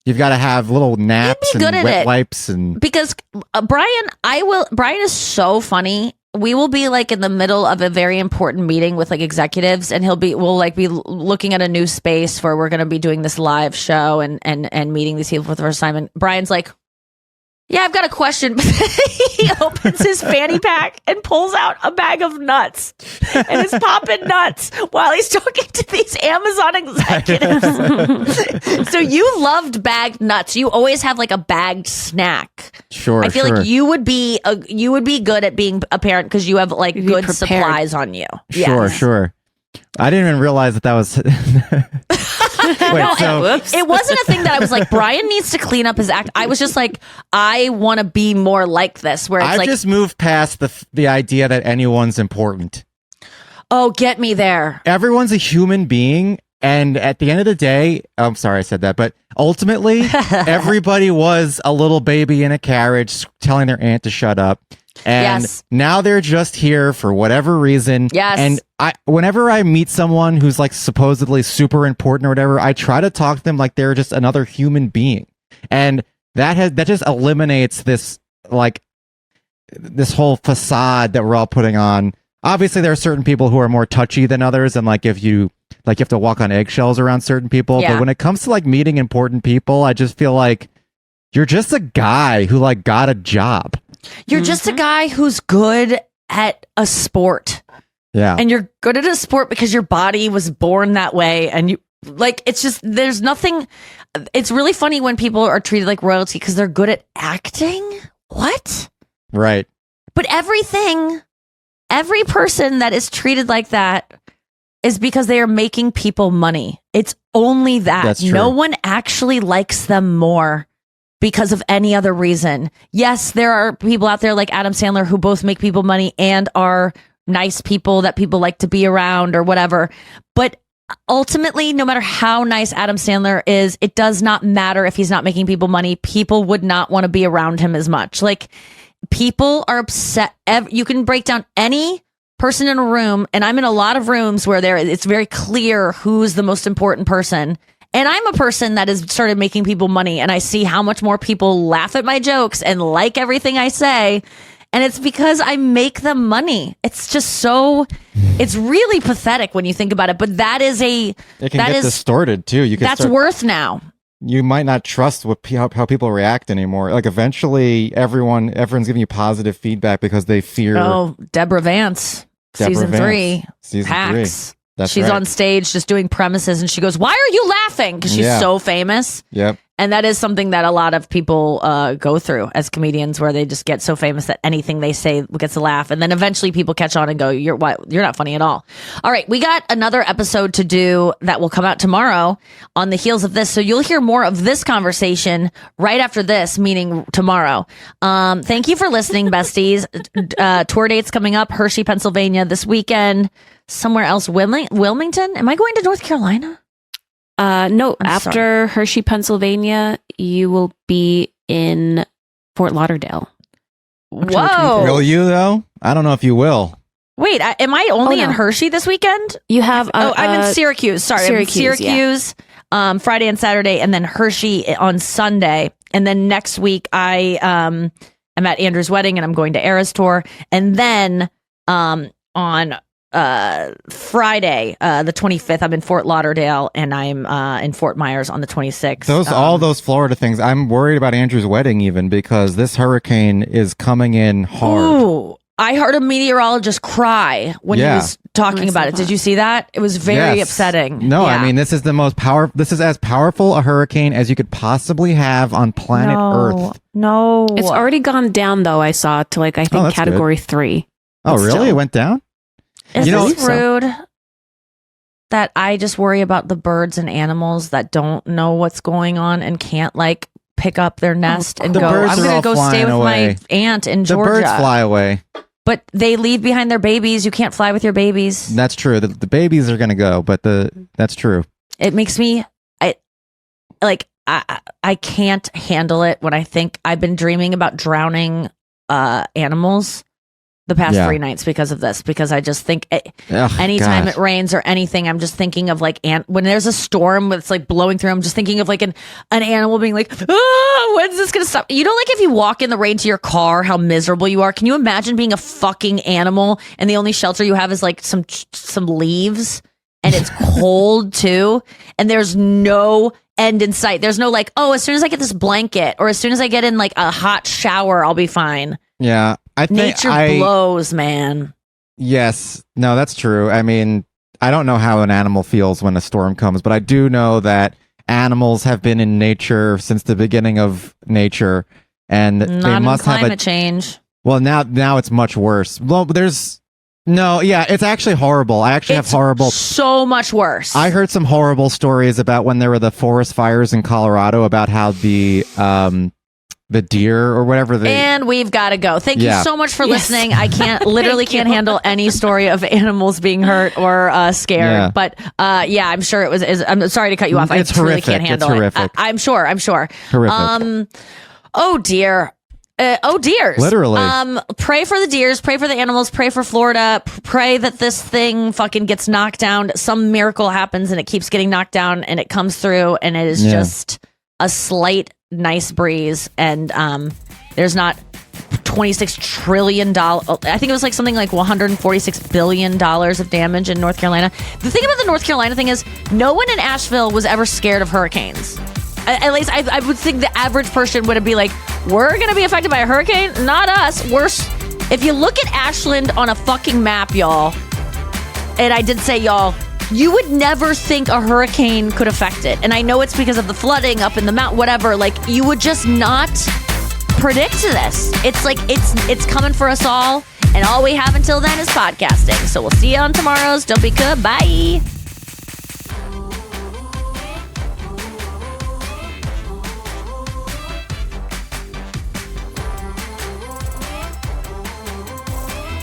Speaker 4: You've got to have little naps and wet wipes, and
Speaker 2: because Brian is so funny. We will be in the middle of a very important meeting with executives, and we'll be looking at a new space where we're going to be doing this live show and meeting these people for the first time. And Brian's like, yeah, I've got a question. He opens his fanny pack and pulls out a bag of nuts and is popping nuts while he's talking to these Amazon executives. So you loved bagged nuts. You always have a bagged snack.
Speaker 4: Sure.
Speaker 2: I feel like you would be good at being a parent because you have good supplies on you.
Speaker 4: Sure. I didn't even realize that was.
Speaker 2: It wasn't a thing that I was like, Brian needs to clean up his act. I was just like, I want to be more like this, where it's
Speaker 4: I've just moved past the idea that anyone's important.
Speaker 2: Oh, get me there.
Speaker 4: Everyone's a human being, and at the end of the day, I'm sorry I said that, but ultimately, everybody was a little baby in a carriage telling their aunt to shut up. And now they're just here for whatever reason.
Speaker 2: Yes.
Speaker 4: And whenever I meet someone who's supposedly super important or whatever, I try to talk to them like they're just another human being. And that just eliminates this whole facade that we're all putting on. Obviously, there are certain people who are more touchy than others, and if you have to walk on eggshells around certain people.
Speaker 2: Yeah.
Speaker 4: But when it comes to meeting important people, I just feel like you're just a guy who got a job.
Speaker 2: You're just a guy who's good at a sport.
Speaker 4: Yeah.
Speaker 2: And you're good at a sport because your body was born that way. And you like, it's just, there's nothing. It's really funny when people are treated like royalty because they're good at acting. What?
Speaker 4: Right.
Speaker 2: But every person that is treated like that is because they are making people money. It's only that.
Speaker 4: That's true.
Speaker 2: No one actually likes them more because of any other reason. Yes, there are people out there like Adam Sandler who both make people money and are nice people that people like to be around or whatever. But ultimately, no matter how nice Adam Sandler is, it does not matter if he's not making people money. People would not want to be around him as much. Like, people are upset. You can break down any person in a room, and I'm in a lot of rooms where it's very clear who's the most important person. And I'm a person that has started making people money, and I see how much more people laugh at my jokes and like everything I say. And it's because I make them money. It's just it's really pathetic when you think about it. But that is
Speaker 4: it can get distorted too.
Speaker 2: That's worth now.
Speaker 4: You might not trust how people react anymore. Like eventually, everyone's giving you positive feedback because they fear.
Speaker 2: Oh, Deborah Vance, season 3, hacks. She's
Speaker 4: right.
Speaker 2: on stage just doing premises, and she goes, "Why are you laughing?" Because she's so famous.
Speaker 4: Yep.
Speaker 2: And that is something that a lot of people go through as comedians, where they just get so famous that anything they say gets a laugh. And then eventually people catch on and go, You're not funny at all. All right, we got another episode to do that will come out tomorrow on the heels of this. So you'll hear more of this conversation right after this, meaning tomorrow. Thank you for listening, besties. Tour dates coming up, Hershey, Pennsylvania this weekend. Somewhere else, Wilmington? Am I going to North Carolina?
Speaker 3: No,
Speaker 2: I'm
Speaker 3: after
Speaker 2: sorry.
Speaker 3: Hershey, Pennsylvania, you will be in Fort Lauderdale.
Speaker 2: Whoa.
Speaker 4: Will you, though? I don't know if you will.
Speaker 2: Wait, am I only
Speaker 3: Oh, no.
Speaker 2: in Hershey this weekend?
Speaker 3: You have...
Speaker 2: I'm in Syracuse. Sorry,
Speaker 3: Syracuse,
Speaker 2: Friday and Saturday, and then Hershey on Sunday. And then next week, I am at Andrew's wedding, and I'm going to Era's tour. And then on Friday, the 25th, I'm in Fort Lauderdale, and I'm in Fort Myers on the 26th.
Speaker 4: All those Florida things. I'm worried about Andrew's wedding even because this hurricane is coming in hard.
Speaker 2: Ooh, I heard a meteorologist cry when he was talking about it. Did you see that? It was very upsetting.
Speaker 4: No,
Speaker 2: Yeah.
Speaker 4: I mean, this is as powerful a hurricane as you could possibly have on planet Earth.
Speaker 2: No,
Speaker 3: It's already gone down, though, I saw, to I think
Speaker 4: that's
Speaker 3: category 3.
Speaker 4: Oh, really?
Speaker 3: Still.
Speaker 4: It went down?
Speaker 2: Is
Speaker 4: You know-
Speaker 2: this rude that I just worry about the birds and animals that don't know what's going on and can't pick up their nest and
Speaker 4: The
Speaker 2: go,
Speaker 4: birds
Speaker 2: I'm
Speaker 4: are
Speaker 2: going
Speaker 4: all
Speaker 2: to go stay
Speaker 4: flying
Speaker 2: with
Speaker 4: away.
Speaker 2: my aunt in
Speaker 4: The
Speaker 2: Georgia.
Speaker 4: birds fly away.
Speaker 2: But they leave behind their babies. You can't fly with your babies.
Speaker 4: That's true. The babies are going to go, but that's true.
Speaker 2: It makes me, I can't handle it when I think I've been dreaming about drowning animals the past 3 nights because of this, because I just think anytime it rains or anything, I'm just thinking of when there's a storm that's blowing through, I'm just thinking of an animal being like, oh, when's this gonna stop? You know, if you walk in the rain to your car, how miserable you are. Can you imagine being a fucking animal and the only shelter you have is some leaves, and it's cold too, and there's no end in sight. There's no as soon as I get this blanket or as soon as I get in a hot shower, I'll be fine.
Speaker 4: Yeah. I think
Speaker 2: Nature blows, man.
Speaker 4: Yes. No, that's true. I mean, I don't know how an animal feels when a storm comes, but I do know that animals have been in nature since the beginning of nature, and they must have
Speaker 2: climate change.
Speaker 4: Well, now it's much worse. Well, it's actually horrible. I actually have horrible.
Speaker 2: So much worse.
Speaker 4: I heard some horrible stories about when there were the forest fires in Colorado about how the deer or whatever
Speaker 2: and we've got to go. Thank you so much for listening. I can't can't handle any story of animals being hurt or scared.
Speaker 4: Yeah.
Speaker 2: But I'm sure it was. I'm sorry to cut you off.
Speaker 4: It's
Speaker 2: I really
Speaker 4: horrific.
Speaker 2: can't handle
Speaker 4: It's
Speaker 2: it.
Speaker 4: horrific.
Speaker 2: I'm sure.
Speaker 4: Horrific.
Speaker 2: Oh dear. Oh dears.
Speaker 4: Literally.
Speaker 2: Pray for the deers, pray for the animals, pray for Florida, pray that this thing fucking gets knocked down. Some miracle happens and it keeps getting knocked down and it comes through and it is just a slight nice breeze, and there's not $26 trillion. I think it was something like $146 billion of damage in North Carolina. The thing about the North Carolina thing is no one in Asheville was ever scared of hurricanes. At least I would think the average person would be like, we're going to be affected by a hurricane? Not us. If you look at Ashland on a fucking map, y'all, and I did say y'all, you would never think a hurricane could affect it. And I know it's because of the flooding up in the mountain, whatever. Like, you would just not predict this. It's like, it's coming for us all. And all we have until then is podcasting. So we'll see you on tomorrow's Don't Be Good. Bye.